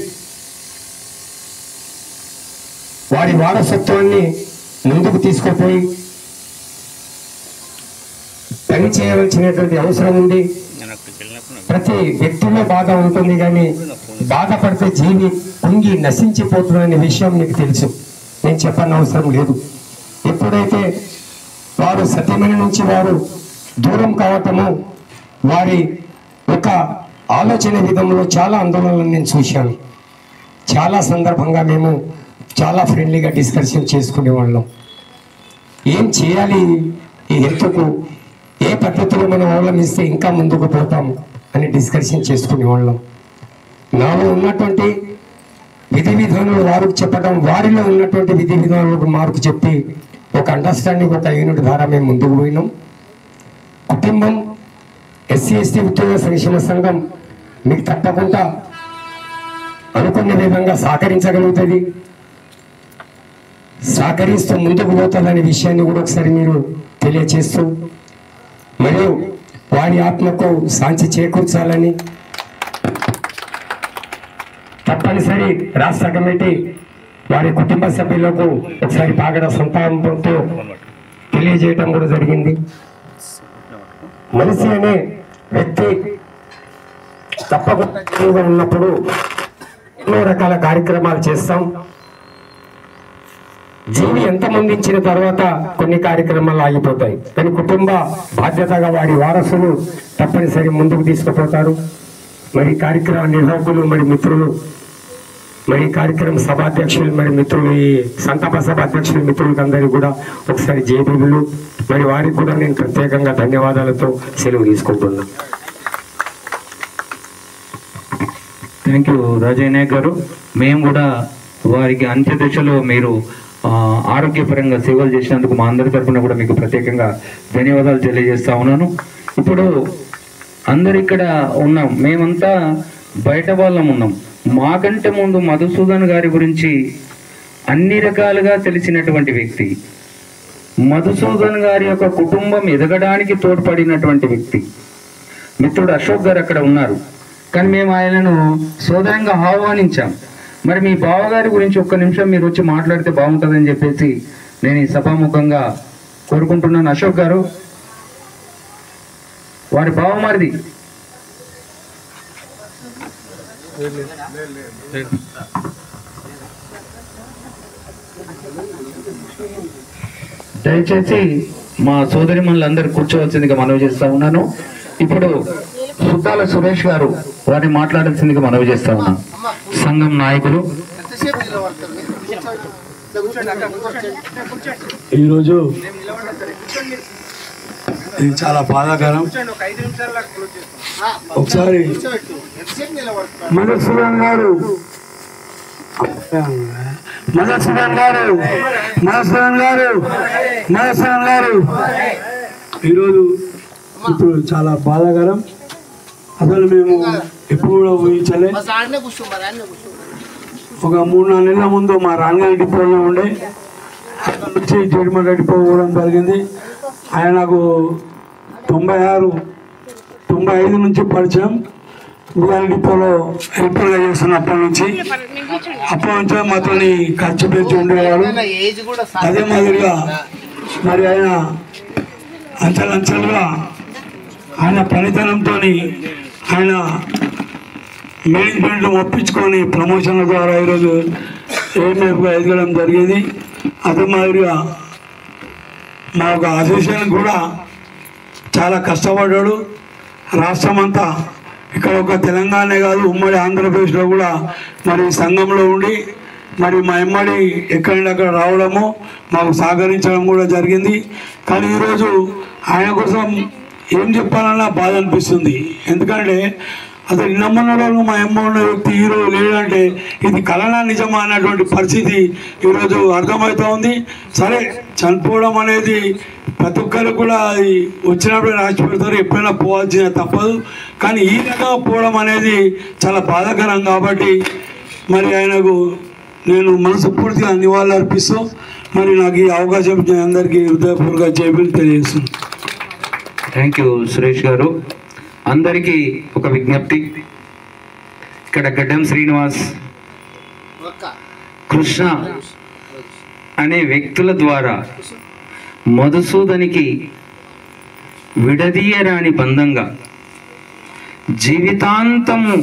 వారి వారసత్వాన్ని ముందుకు తీసుకుపోయి పని చేయవలసినటువంటి అవసరం ఉంది. ప్రతి వ్యక్తిలో బాధ ఉంటుంది, కానీ బాధపడితే జీవి కుంగి నశించిపోతుందనే విషయం మీకు తెలుసు, నేను చెప్పని అవసరం లేదు. ఎప్పుడైతే వారు సతీమణి నుంచి వారు దూరం కావటము, వారి యొక్క ఆలోచన విధంలో చాలా ఆందోళనలు నేను చూశాను. చాలా సందర్భంగా మేము చాలా ఫ్రెండ్లీగా డిస్కషన్ చేసుకునేవాళ్ళం. ఏం చేయాలి, ఈ హెల్త్కు ఏ పద్ధతిలో మనం అవలంబిస్తే ఇంకా ముందుకు పోతాం అని డిస్కషన్ చేసుకునేవాళ్ళం. నాలో ఉన్నటువంటి విధి విధానాలు వారికి చెప్పడం, వారిలో ఉన్నటువంటి విధి విధానాలకు మార్పు చెప్పి ఒక అండర్స్టాండింగ్, ఒక యూనిట్ ద్వారా మేము ముందుకు పోయినాం. కుటుంబం ఎస్సీ ఎస్టీ ఉద్యోగ సంక్షేమ సంఘం మీకు తప్పకుండా అనుకున్న విధంగా సహకరించగలుగుతుంది, సహకరిస్తూ ముందుకు పోతుందనే విషయాన్ని కూడా ఒకసారి మీరు తెలియచేస్తూ, మరియు వారి ఆత్మకు శాంతి చేకూర్చాలని తప్పనిసరి రాష్ట్ర కమిటీ వారి కుటుంబ సభ్యులకు ఒకసారి పాగడ సంతాపంతో తెలియజేయడం కూడా జరిగింది. మనిషి అనే వ్యక్తి తప్పకుండా జీవుగా ఉన్నప్పుడు ఎన్నో రకాల కార్యక్రమాలు చేస్తాం. జీవి ఎంతమంది ఇచ్చిన తర్వాత కొన్ని కార్యక్రమాలు ఆగిపోతాయి, కానీ కుటుంబ బాధ్యతగా వారి వారసులు తప్పనిసరి ముందుకు తీసుకుపోతారు. మరి కార్యక్రమ నిర్వాహకులు, మరి మిత్రులు, మరి కార్యక్రమ సభాధ్యక్షులు, మరి మిత్రులు, ఈ సంతాప సభ అధ్యక్షులు మిత్రులకు అందరికీ కూడా ఒకసారి జేబీలు, మరి వారికి కూడా నేను ప్రత్యేకంగా ధన్యవాదాలతో సెలవు తీసుకుంటున్నాను. థ్యాంక్ యూ రాజయ్య నాయక్ గారు. మేము కూడా వారికి అంత్యదశలో మీరు ఆరోగ్యపరంగా సేవలు చేసినందుకు మా అందరి తరఫున కూడా మీకు ప్రత్యేకంగా ధన్యవాదాలు తెలియజేస్తా ఉన్నాను. ఇప్పుడు అందరు ఇక్కడ ఉన్నాం, మేమంతా బయట వాళ్ళం ఉన్నాం. మాకంటే ముందు మధుసూదన్ గారి గురించి అన్ని రకాలుగా తెలిసినటువంటి వ్యక్తి, మధుసూదన్ గారి యొక్క కుటుంబం ఎదగడానికి తోడ్పడినటువంటి వ్యక్తి మిత్రుడు అశోక్ గారు అక్కడ ఉన్నారు. కానీ మేము ఆయనను సోదరంగా ఆహ్వానించాం. మరి మీ బావగారి గురించి ఒక్క నిమిషం మీరు వచ్చి మాట్లాడితే బాగుంటుందని చెప్పేసి నేను ఈ సభాముఖంగా కోరుకుంటున్నాను. అశోక్ గారు, వారి బావమరిది దయచేసి మా సోదరి మనలందరూ కూర్చోవలసిందిగా మనవి చేస్తా ఉన్నాను. ఇప్పుడు సుద్దాల సురేష్ గారు వారిని మాట్లాడాల్సిందిగా మనవి చేస్తా ఉన్నాను. సంఘం నాయకులు. ఈరోజు ఇది చాలా బాధాకరం. ఒకసారి మధుసూదన్ గారు ఈరోజు ఇప్పుడు చాలా బాధాకరం. అసలు మేము ఎప్పుడు కూడా ఊహించలే. ఒక 3-4 నెలల ముందు మా రాంగారెడ్డి డిపోలో ఉండే, అక్కడ నుంచి జడిమల డిపో పోవడం జరిగింది. ఆయన నాకు 96-95 నుంచి పరిచయం. గులాలి డిపోలో హెల్పర్గా చేస్తున్నప్పటి నుంచి మాతో ఖర్చు పెంచి ఉండేవాడు. అదే మాదిరిగా మరి ఆయన అంచెలంచెలుగా ఆయన పనితనంతో ఆయన మేనేజ్మెంట్ ఒప్పించుకొని ప్రమోషన్ల ద్వారా ఈరోజు ఏఎంఎఫ్గా ఎదగడం జరిగింది. అదే మాదిరిగా మా ఒక అసోసియేషన్ కూడా చాలా కష్టపడ్డాడు. రాష్ట్రం అంతా, ఇక్కడ ఒక తెలంగాణే కాదు ఉమ్మడి ఆంధ్రప్రదేశ్లో కూడా మరి సంఘంలో ఉండి మరి మా ఎమ్మడి ఎక్కడెక్కడ రావడము, మాకు సహకరించడం కూడా జరిగింది. కానీ ఈరోజు ఆయన కోసం ఏం చెప్పాలన్నా బాధ అనిపిస్తుంది. ఎందుకంటే అసలు నమ్మనలో మా అమ్మ ఉన్న వ్యక్తి ఈరోజు లేడంటే ఇది కలనా నిజమా అన్నటువంటి పరిస్థితి ఈరోజు అర్థమవుతూ ఉంది. సరే, చనిపోవడం అనేది ప్రతి ఒక్కరు కూడా అది వచ్చినప్పుడే రాసి పెడతారు, ఎప్పుడైనా పోవాల్సిన తప్పదు. కానీ ఈ రకంగా పోవడం అనేది చాలా బాధాకరం. కాబట్టి మరి ఆయనకు నేను మనస్ఫూర్తిగా నివాళులు అర్పిస్తూ మరి నాకు ఈ అవకాశం ఇచ్చిన అందరికీ హృదయపూర్వక జైబీలు తెలియజేస్తున్నాను. థ్యాంక్ యూ సురేష్ గారు. అందరికీ ఒక విజ్ఞప్తి, ఇక్కడ గడ్డం శ్రీనివాస్, కృష్ణ అనే వ్యక్తుల ద్వారా మధుసూదనికి విడదీయరాని బంధంగా, జీవితాంతము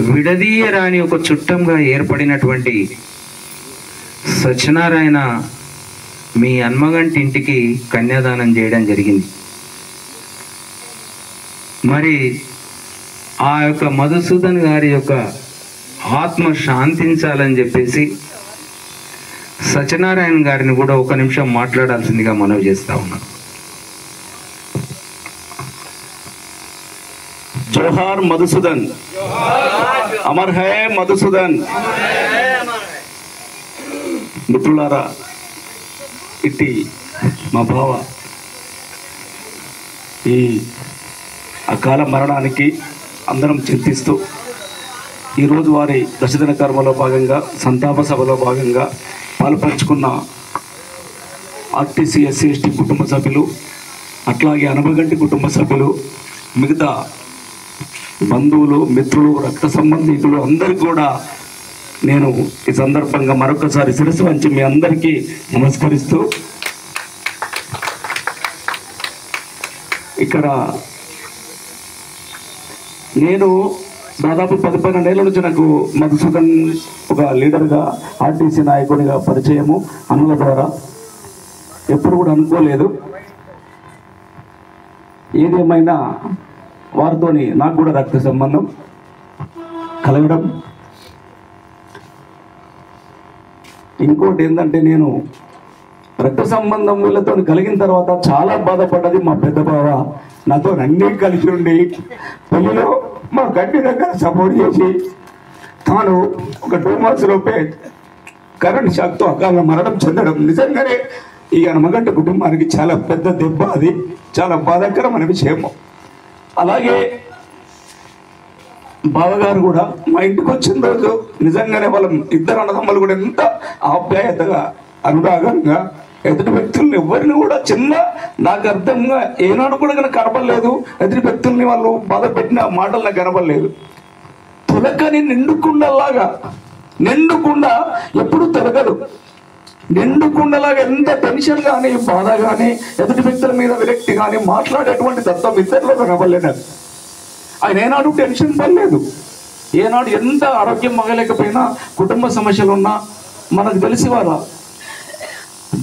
విడదీయరాని ఒక చుట్టంగా ఏర్పడినటువంటి సత్యనారాయణ మీ హన్మగంటి ఇంటికి కన్యాదానం చేయడం జరిగింది. మరి ఆ యొక్క మధుసూదన్ గారి యొక్క ఆత్మ శాంతించాలని చెప్పేసి సత్యనారాయణ గారిని కూడా ఒక నిమిషం మాట్లాడాల్సిందిగా మనవి చేస్తా ఉన్నాం. జోహార్ మధుసూదన్, అమర్ హై మధుసూదన్. మిత్రులారా, ఇట్టి మా బావ ఈ అకాల మరణానికి అందరం చింతిస్తూ ఈరోజు వారి దశదిన కర్మలో భాగంగా సంతాప సభలో భాగంగా పాల్పంచుకున్న ఆర్టీసీ ఎస్సీ ఎస్టీ కుటుంబ సభ్యులు, అట్లాగే హనుమగంటి కుటుంబ సభ్యులు, మిగతా బంధువులు, మిత్రులు, రక్త సంబంధికులు అందరికీ కూడా నేను ఈ సందర్భంగా మరొకసారి శిరస్సు వంచి మీ అందరికీ నమస్కరిస్తూ, ఇక్కడ నేను దాదాపు 10-12 ఏళ్ళ నుంచి నాకు మధుసూదన్ ఒక లీడర్గా, ఆర్టీసీ నాయకుడిగా పరిచయము అన్నల ద్వారా. ఎప్పుడు కూడా అనుకోలేదు. ఏదేమైనా వారితోని నాకు కూడా రక్త సంబంధం కలగడం. ఇంకోటి ఏంటంటే, నేను రక్త సంబంధం వీళ్ళతో కలిగిన తర్వాత చాలా బాధపడ్డది మా పెద్ద బావ. నాతో అన్నీ కలిసి ఉండి పెళ్లిలో మా గట్టి దగ్గర సపోర్ట్ చేసి తాను ఒక 2 months లోపే కరెంట్ షాక్తో అకాల మరణం చెందడం నిజంగానే ఈ హనుమగంటి కుటుంబానికి చాలా పెద్ద దెబ్బ. అది చాలా బాధాకరమైన విషయము. అలాగే బావగారు కూడా మా ఇంటికి వచ్చిన రోజు నిజంగానే వాళ్ళ ఇద్దరు అన్నదమ్ములు కూడా ఎంత ఆప్యాయతగా, అనురాగంగా, ఎదుటి వ్యక్తుల్ని ఎవరిని కూడా చిన్న నాకు అర్థంగా ఏనాడు కూడా నాకు కనపడలేదు. ఎదుటి వ్యక్తుల్ని వాళ్ళు బాధ పెట్టిన మాటలు నాకు కనపడలేదు. తొలకని నిండుకుండలాగా, నిండుకుండ ఎప్పుడు తొలగదు. నిండుకుండలాగా ఎంత టెన్షన్ కానీ, బాధ కానీ, ఎదుటి వ్యక్తుల మీద విరక్తి కానీ మాట్లాడేటువంటి తత్వం ఇద్దరిలో కనపడలేదు. ఆయన ఏనాడు టెన్షన్ పడలేదు. ఏనాడు ఎంత ఆరోగ్యం మగలేకపోయినా, కుటుంబ సమస్యలు ఉన్నా మనకు తెలిసి వాళ్ళ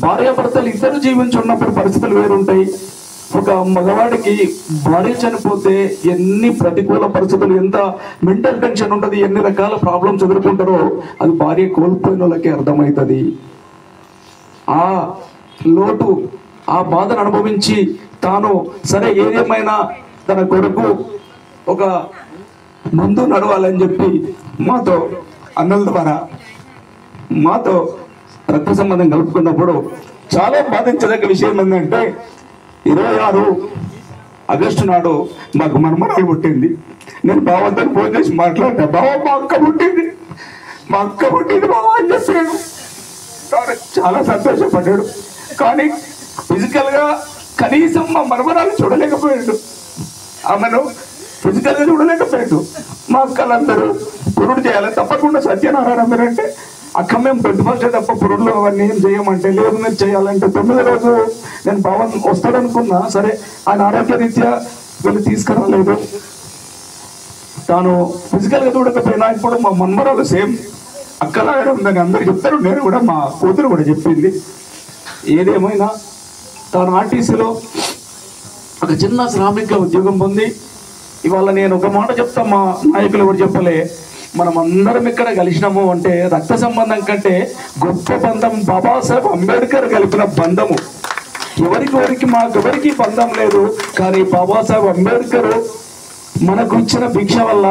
భార్యాభర్తలు ఇద్దరు జీవించున్నప్పుడు పరిస్థితులు వేరుంటాయి. ఒక మగవాడికి భార్య చనిపోతే ఎన్ని ప్రతికూల పరిస్థితులు, ఎంత మెంటల్ టెన్షన్ ఉంటుంది, ఎన్ని రకాల ప్రాబ్లమ్స్ ఎదుర్కొంటారో అది భార్య కోల్పోయిన వాళ్ళకి అర్థమవుతుంది. ఆ లోటు, ఆ బాధను అనుభవించి తాను సరే ఏదేమైనా తన కొడుకు ఒక ముందు నడవాలని చెప్పి మాతో అన్నల ద్వారా మాతో రక్త సంబంధం కలుపుకున్నప్పుడు చాలా బాధించదగ్గ విషయం ఏంటంటే, 26 ఆగస్టు నాడు మాకు మర్మరాలు పుట్టింది. నేను బావతో ఫోన్ చేసి మాట్లాడినా, బావ మా అక్క పుట్టింది, మా అక్క పుట్టింది బావ అని చెప్పాను. చాలా సంతోషపడ్డాడు. కానీ ఫిజికల్గా కనీసం మా మర్మరాలు చూడలేకపోయాడు. ఆమెను ఫిజికల్గా చూడలేకపోయాడు. మా అక్కలందరూ పురుడు చేయాలి తప్పకుండా సత్యనారాయణ మీరంటే, అక్క మేము 21st తప్ప పురుడులో అవన్నీ ఏం చేయమంటే, లేదు మీరు చేయాలంటే 9వ రోజు నేను పవన్ వస్తాడనుకున్నా. సరే ఆయన ఆరోగ్య రీత్యా వీళ్ళు తీసుకురాలేదు. తాను ఫిజికల్గా చూడకపోయినా ఇప్పుడు మా మన్మరాలు సేమ్ అక్కలాగానే ఉందని అందరు చెప్తారు. నేను కూడా, మా కూతురు కూడా చెప్పింది. ఏదేమైనా తాను ఆర్టీసీలో ఒక చిన్న శ్రామిక ఉద్యోగం పొంది ఇవాళ నేను ఒక మాట చెప్తా, మా నాయకులు ఎవరు చెప్పలే, మనం అందరం ఇక్కడ కలిసినాము అంటే రక్త సంబంధం కంటే గొప్ప బంధం బాబాసాహెబ్ అంబేద్కర్ కలిపిన బంధము. ఎవరికి మాకెవరికి బంధం లేదు. కానీ బాబాసాహెబ్ అంబేద్కర్ మనకు ఇచ్చిన భిక్ష వల్ల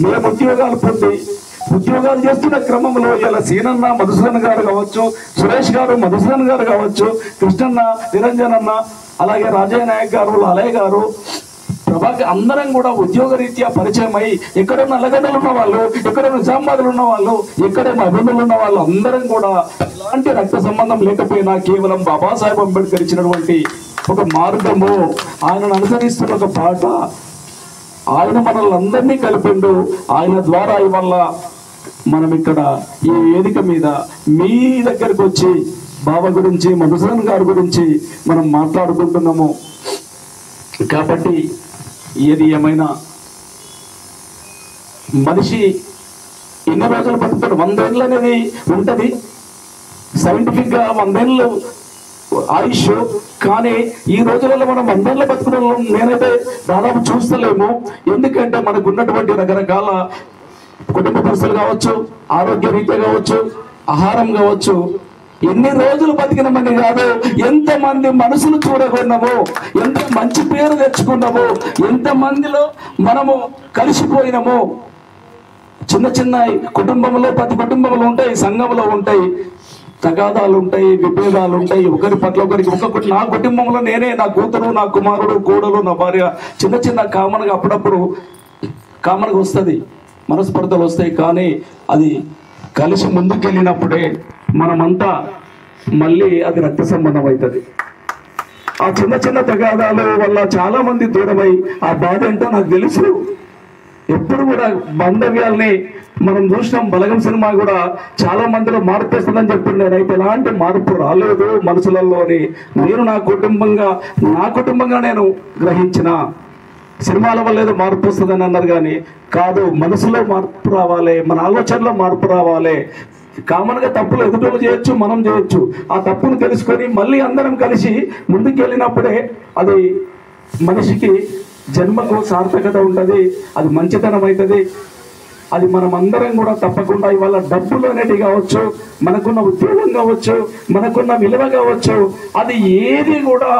మేము ఉద్యోగాలు పొంది ఉద్యోగాలు చేస్తున్న క్రమంలో ఇలా సీనన్న మధుసూదన్ గారు కావచ్చు, సురేష్ గారు మధుసూదన్ గారు కావచ్చు, కృష్ణన్న, నిరంజన్ అన్న, అలాగే రాజయ్య నాయక్ గారు, లాలయ్య గారు, ప్రభాకర్, అందరం కూడా ఉద్యోగ రీత్యా పరిచయం అయ్యి ఎక్కడో నల్లగడ్డలు ఉన్న వాళ్ళు, ఎక్కడో నిజామాబాద్లు ఉన్న వాళ్ళు, ఎక్కడేమో అభివృద్ధులు ఉన్న వాళ్ళు అందరం కూడా ఎలాంటి రక్త సంబంధం లేకపోయినా కేవలం బాబాసాహెబ్ అంబేద్కర్ ఇచ్చినటువంటి ఒక మార్గము, ఆయనను అనుసరిస్తున్న ఒక పాట, ఆయన మనల్ని అందరినీ కలిపిండు. ఆయన ద్వారా ఇవల్ల మనం ఇక్కడ ఈ వేదిక మీద మీ దగ్గరకు వచ్చి బాబా గురించి, మధుసూదన్ గారి గురించి మనం మాట్లాడుకుంటున్నాము. కాబట్టి ఏది ఏమైనా మనిషి ఎన్ని రోజులు బతుకుతాడు? 100 ఏళ్ళు అనేది ఉంటుంది. సైంటిఫిక్గా 100 ఏళ్ళు ఆయుష్. కానీ ఈ రోజులలో మనం అందరిలో బతుకున్న నేనైతే దాదాపు చూస్తలేము. ఎందుకంటే మనకు ఉన్నటువంటి రకరకాల కుటుంబ పరిస్థితులు కావచ్చు, ఆరోగ్య రీత్యా కావచ్చు, ఆహారం కావచ్చు, ఎన్ని రోజులు బతికినమని కాదు, ఎంతమంది మనసులు చూడగొన్నామో, ఎంత మంచి పేరు తెచ్చుకున్నామో, ఎంతమందిలో మనము కలిసిపోయినామో. చిన్న చిన్న కుటుంబంలో, ప్రతి కుటుంబంలో ఉంటాయి, సంఘంలో ఉంటాయి, తగాదాలు ఉంటాయి, విభేదాలు ఉంటాయి, ఒకరి పట్ల ఒకరికి. ఒక్కొక్కటి నా కుటుంబంలో నేనే, నా కూతురు, నా కుమారుడు, కోడలు, నా భార్య, చిన్న చిన్న కామన్గా అప్పుడప్పుడు కామన్గా వస్తుంది, మనస్పర్ధలు వస్తాయి. కానీ అది కలిసి ముందుకెళ్ళినప్పుడే మనమంతా మళ్ళీ అది రక్త సంబంధం అవుతుంది. ఆ చిన్న చిన్న తగాదాల వల్ల చాలా మంది దూరమై, ఆ బాధ ఏంటో నాకు తెలుసు. ఎప్పుడు కూడా బాంధవ్యాల్ని మనం చూసినాం. బలగం సినిమా కూడా చాలా మందిలో మార్పు వస్తుందని చెప్పింది. నేనైతే ఎలాంటి మార్పు రాలేదు మనసులలో అని నేను నా కుటుంబంగా నేను గ్రహించిన. సినిమాల వల్ల ఏదో మార్పు వస్తుందని అన్నారు, కానీ కాదు, మనసులో మార్పు రావాలి, మన ఆలోచనలో మార్పు రావాలి. కామన్గా తప్పులు ఎదుటోళ్ళు చేయొచ్చు, మనం చేయొచ్చు. ఆ తప్పును తెలుసుకొని మళ్ళీ అందరం కలిసి ముందుకు వెళ్ళినప్పుడే అది మనిషికి జన్మకు సార్థకత ఉంటుంది, అది మంచితనం అవుతుంది. అది మనం అందరం కూడా తప్పకుండా ఇవాళ డబ్బులు అనేటివి కావచ్చు, మనకున్న ఉద్యోగం కావచ్చు, మనకున్న విలువ కావచ్చు, అది ఏది కూడా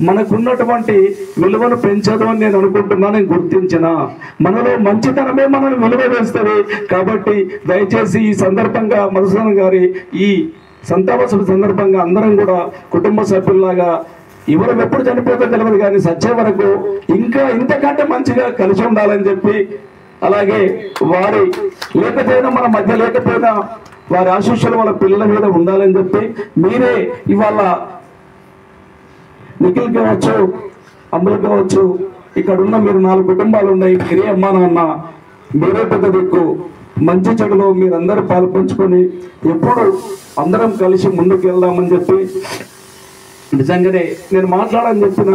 మనకున్నటువంటి విలువను పెంచదు అని నేను అనుకుంటున్నాను. నేను గుర్తించిన మనలో మంచితనమే మనల్ని విలువ వేస్తుంది. కాబట్టి దయచేసి ఈ సందర్భంగా మధుసూదన్ గారి ఈ సంతాప సభ సందర్భంగా అందరం కూడా కుటుంబ సభ్యుల్లాగా, ఎవరు ఎప్పుడు చనిపోతే తెలియదు కానీ సచ్చే వరకు ఇంకా ఇంతకంటే మంచిగా కలిసి ఉండాలని చెప్పి, అలాగే వారి లేకపోయినా మన మధ్య లేకపోయినా వారి ఆశీస్సులు వాళ్ళ పిల్లల మీద ఉండాలని చెప్పి, మీరే ఇవాళ నిఖిల్ కావచ్చు, అమలు కావచ్చు, ఇక్కడ ఉన్న మీరు 4 కుటుంబాలు ఉన్నాయి, మీరే అమ్మా నాన్న, మీరే పెద్ద దిక్కు. మంచి చెడులో మీరందరూ పాల్పంచుకొని ఎప్పుడు అందరం కలిసి ముందుకు వెళ్దామని చెప్పి, నిజంగానే నేను మాట్లాడని చెప్పిన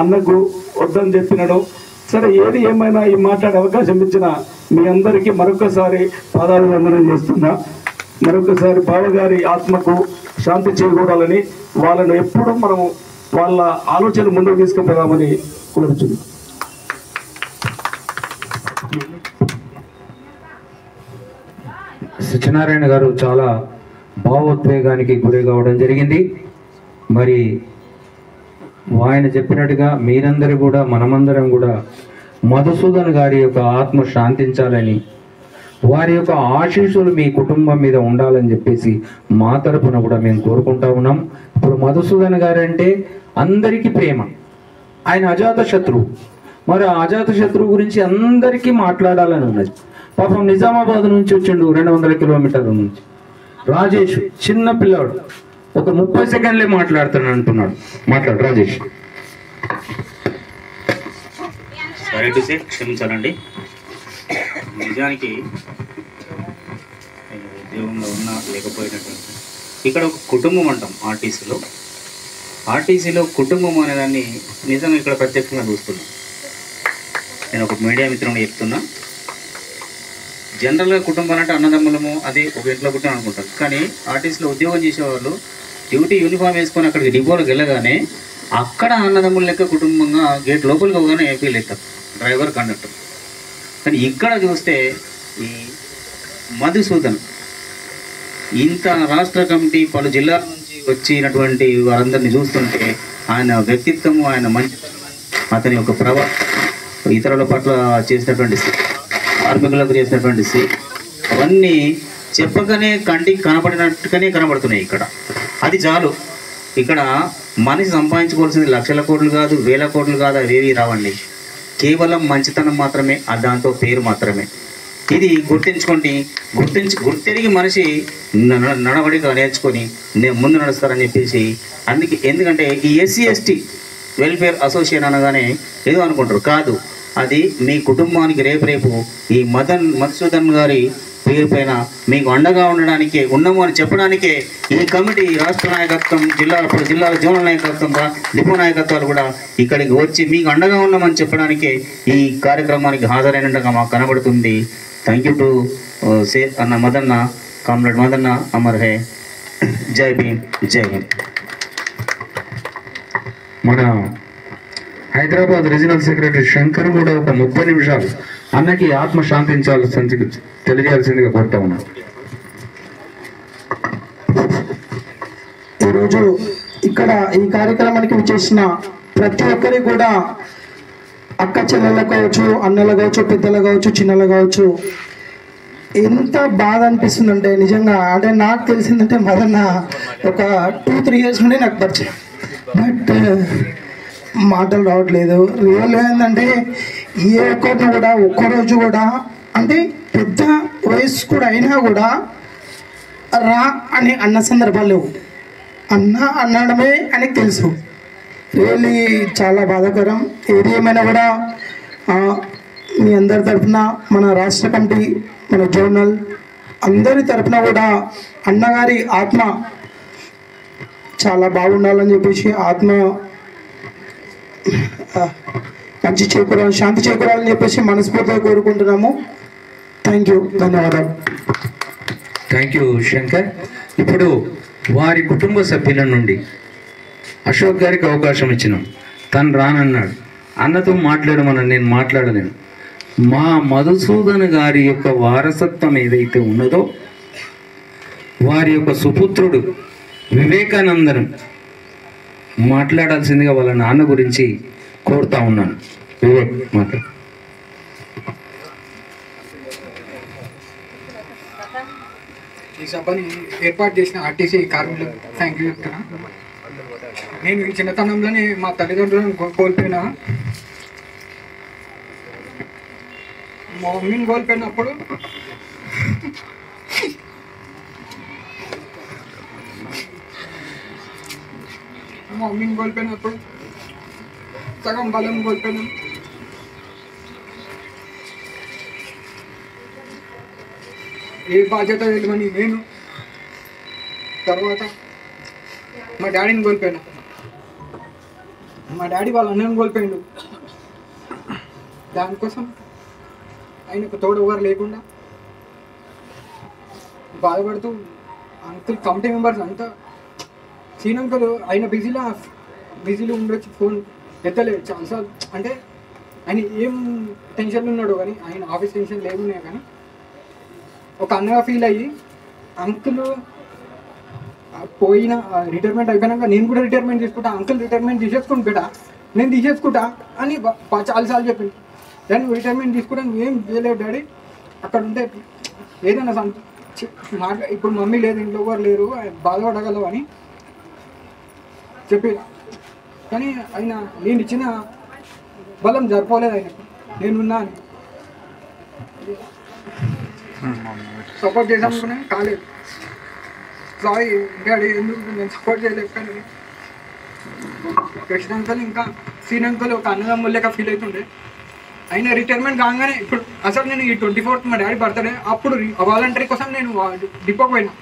అన్నకు వద్దని చెప్పినాడు. సరే, ఏది ఏమైనా ఈ మాట్లాడే అవకాశం ఇచ్చిన మీ అందరికీ మరొకసారి పాదాభివందనం చేస్తున్నా. మరొకసారి బావగారి ఆత్మకు శాంతి చేకూరాలని, వాళ్ళను ఎప్పుడూ మనము వాళ్ళ ఆలోచన ముందుకు తీసుకుపోదామని కోరుచున్నాం. సత్యనారాయణ గారు చాలా భావోద్వేగానికి గురి కావడం జరిగింది. మరి ఆయన చెప్పినట్టుగా మీరందరూ కూడా, మనమందరం కూడా మధుసూదన్ గారి యొక్క ఆత్మ శాంతించాలని, వారి యొక్క ఆశీస్సులు మీ కుటుంబం మీద ఉండాలని చెప్పేసి మా తరపున కూడా మేము కోరుకుంటా ఉన్నాం. ఇప్పుడు మధుసూదన్ గారు అంటే అందరికీ ప్రేమ. ఆయన అజాత శత్రువు. మరి ఆ అజాత శత్రువు గురించి అందరికీ మాట్లాడాలని ఉన్నది. పాపం నిజామాబాద్ నుంచి వచ్చిండు, 200 కిలోమీటర్ల నుంచి. రాజేష్ చిన్న పిల్లాడు, ఒక 30 సెకండ్లే మాట్లాడుతాను అంటున్నాడు. మాట్లాడు రాజేష్. సారీ టు సే, క్షమించాలండి. నిజానికి ఉద్యోగంలో ఉన్నా లేకపోయినటువంటి ఇక్కడ ఒక కుటుంబం అంటాం ఆర్టీసీలో కుటుంబం అనేదాన్ని నిజంగా ఇక్కడ ప్రత్యక్షంగా చూస్తున్నాం. నేను ఒక మీడియా మిత్రుని చెప్తున్నా. జనరల్గా కుటుంబం అంటే అన్నదమ్ములము, అదే ఒక ఇంట్లో కుటుంబం అనుకుంటారు. కానీ ఆర్టీసీలో ఉద్యోగం చేసేవాళ్ళు డ్యూటీ యూనిఫామ్ వేసుకొని అక్కడికి డిపోలోకి వెళ్ళగానే అక్కడ అన్నదమ్ముల లెక్క కుటుంబంగా గేట్ లోపలికి పోగానే ఫీల్ అవుతారు డ్రైవర్, కండక్టర్. కానీ ఇక్కడ చూస్తే ఈ మధుసూదన్ ఇంత రాష్ట్ర కమిటీ పలు జిల్లాల నుంచి వచ్చినటువంటి వారందరినీ చూస్తుంటే ఆయన వ్యక్తిత్వము, ఆయన మంచితనం, అతని యొక్క ఇతరుల పట్ల చేసినటువంటి కార్మికులకు చేసినటువంటి అవన్నీ చెప్పగానే కంటికి కనబడినట్టుగానే కనబడుతున్నాయి ఇక్కడ. అది చాలు. ఇక్కడ మనిషి సంపాదించుకోవాల్సింది లక్షల కోట్లు కాదు, వేల కోట్లు కాదు, అవేవి రావండి. కేవలం మంచితనం మాత్రమే, దాంతో పేరు మాత్రమే. ఇది గుర్తెరిగి మనిషి నడవడిగా నేర్చుకొని ముందు నడుస్తారని చెప్పేసి ఎందుకంటే ఈ ఎస్సీ ఎస్టీ వెల్ఫేర్ అసోసియేషన్ అనగానే ఏదో అనుకుంటారు. కాదు, అది మీ కుటుంబానికి రేపు ఈ మధుసూదన్ గారి పేరు పైన మీకు అండగా ఉండడానికే ఉన్నాము అని చెప్పడానికే ఈ కమిటీ రాష్ట్ర నాయకత్వం, జిల్లా జోనల్ నాయకత్వం, డిపో నాయకత్వాలు కూడా ఇక్కడికి వచ్చి మీకు అండగా ఉన్నామని చెప్పడానికే ఈ కార్యక్రమానికి హాజరైనట్టుగా మాకు కనబడుతుంది. థ్యాంక్ యూ టు సే అన్న మదన్న, కామ్రేడ్ మదన్న, అమర్ హే. జై భీమ్, జై హింద్. మన హైదరాబాద్ రీజనల్ సెక్రటరీ శంకర్ కూడా ఒక 30 నిమిషాలు అన్నకి ఆత్మ శాంతించాల్సి తెలియజేయాల్సిందిగా కోరుతా ఉన్నాను. ఈరోజు ఇక్కడ ఈ కార్యక్రమానికి విచ్చేసిన ప్రతి ఒక్కరికి కూడా అక్క చెల్లెలకు కావచ్చు, అన్నలు కావచ్చు, పెద్దలు కావచ్చు, చిన్నలు కావచ్చు, ఎంత బాధ అనిపిస్తుందంటే నిజంగా. అంటే నాకు తెలిసిందంటే మదన్న ఒక 2-3 years నుండి నాకు పరిచయం, బట్ మాటలు రావట్లేదు. రియల్ ఏంటంటే ఏ ఒక్కరిని కూడా ఒక్కరోజు కూడా అంటే పెద్ద వయసు కూడా అయినా కూడా రా అని అన్న సందర్భాలు లేవు. అన్న అనడమే ఆయనకు తెలుసు. రియల్లీ చాలా బాధాకరం. ఏది ఏమైనా కూడా మీ అందరి తరఫున, మన రాష్ట్ర కమిటీ, మన జోనల్ అందరి తరఫున కూడా అన్నగారి ఆత్మ చాలా బాగుండాలని చెప్పేసి, ఆత్మ మంచి చేకూరాలి, శాంతి చేకూరాలని చెప్పేసి మనస్ఫూర్తిగా కోరుకుంటున్నాము. థ్యాంక్ యూ, ధన్యవాదాలు. Thank you Shankar. ఇప్పుడు వారి కుటుంబ సభ్యుల నుండి అశోక్ గారికి అవకాశం ఇచ్చినాం. తను రానన్నాడు. అన్నతో మాట్లాడమని నేను మాట్లాడలేను. మా మధుసూదన్ గారి యొక్క వారసత్వం ఏదైతే ఉన్నదో వారి యొక్క సుపుత్రుడు వివేకానందన్ మాట్లాడాల్సిందిగా వాళ్ళ నాన్న గురించి కోరుతా ఉన్నాను. వివేక్ మాట్లాడు. ఈ సభని ఏర్పాటు చేసిన ఆర్టీసీ కార్మికులకు థ్యాంక్ యూ చెప్తున్నా. నేను ఈ చిన్నతనంలోనే మా తల్లిదండ్రులను కోల్పోయినా, మా మమ్మీని కోల్పోయినప్పుడు సగం బలం కోల్పోయినాం. ఏ బాధ్యత తెలియని నేను తర్వాత మా డాడీని కోల్పోయాను. మా డాడీ వాళ్ళ అన్నని కోల్పోయాడు. దానికోసం ఆయనకు తోడు ఎవరు లేకుండా బాధపడుతూ అంకుల్ కమిటీ మెంబర్స్ అంతా శ్రీలంకలు ఆయన బిజీలో ఉండొచ్చు, ఫోన్ ఎత్తలేదు చాలాసార్లు. అంటే ఆయన ఏం టెన్షన్లో ఉన్నాడో కానీ, ఆయన ఆఫీస్ టెన్షన్ లేకున్నాయి కానీ ఒక అన్నగా ఫీల్ అయ్యి అంకుల్ పోయిన రిటైర్మెంట్ అయిపోయినాక నేను కూడా రిటైర్మెంట్ తీసుకుంటా, అంకుల్ రిటైర్మెంట్ తీసేసుకుని బిడ్డ నేను తీసేసుకుంటా అని చాలాసార్లు చెప్పింది. దాన్ని రిటైర్మెంట్ తీసుకోవడానికి ఏం చేయలేదు డాడీ, అక్కడ ఉంటే ఏదైనా ఇప్పుడు మమ్మీ లేదు, ఇంట్లో ఎవరు లేరు, బాధపడగలవు అని చెప్పి. కానీ ఆయన నేను ఇచ్చిన బలం జరపలేదు ఆయనకు, నేనున్నా అని సపోర్ట్ చేసామనుకున్నా కాలేదు. సారీ డాడీ, ఎందుకు నేను సపోర్ట్ చేయలేకపోయాను. కృష్ణ అంకల్ ఇంకా సీన్ అంకల్ ఒక అన్నదమ్ములు లెక్క ఫీల్ అవుతుండే. అయినా రిటైర్మెంట్ కాగానే ఇప్పుడు అసలు నేను ఈ 24th మా డాడీ బర్త్డే అప్పుడు వాలంటరీ కోసం నేను డిపోకి పోయినా.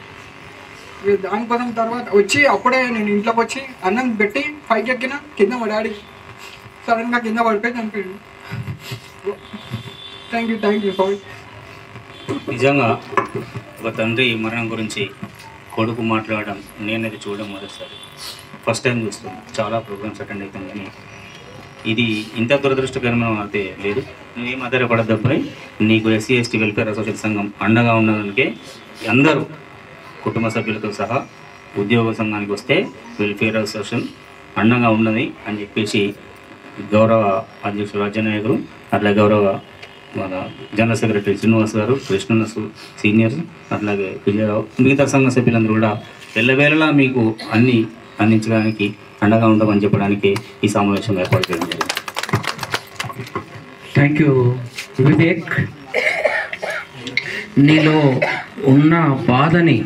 దానికోసం తర్వాత వచ్చి అప్పుడే నేను ఇంట్లోకి వచ్చి అన్నం పెట్టి పైకి ఎక్కిన కింద మా డాడీ సడన్గా కింద పడిపోయి చనిపోయాడు. Thank you sorry. నిజంగా ఒక తండ్రి మరణం గురించి కొడుకు మాట్లాడడం నేనది చూడడం మొదటిసారి, ఫస్ట్ టైం చూస్తున్నాను. చాలా ప్రోగ్రామ్స్ అటెండ్ అవుతాను కానీ ఇది ఇంత దురదృష్టకరమైన అయితే లేదు. నువ్వేం ఆధారపడద్దబ్బాయి, నీకు ఎస్సీ ఎస్టీ వెల్ఫేర్ అసోసియేషన్ సంఘం అండగా ఉన్నదానికే అందరూ కుటుంబ సభ్యులతో సహా ఉద్యోగ సంఘానికి వస్తే వెల్ఫేర్ అసోసియేషన్ అండగా ఉన్నది అని చెప్పేసి గౌరవ అధ్యక్షుడు రాజ్యనాయకులు, అట్లా గౌరవ మన జనరల్ సెక్రటరీ శ్రీనివాస్ గారు, కృష్ణ సీనియర్స్, అట్లాగే విజయరావు, మిగతా సంఘ సభ్యులందరూ కూడా ఎల్లవేళలా మీకు అన్ని అందించడానికి అండగా ఉండమని చెప్పడానికి ఈ సమావేశం ఏర్పాటు చేయడం జరిగింది. Thank you Vivek. నీలో ఉన్న బాధని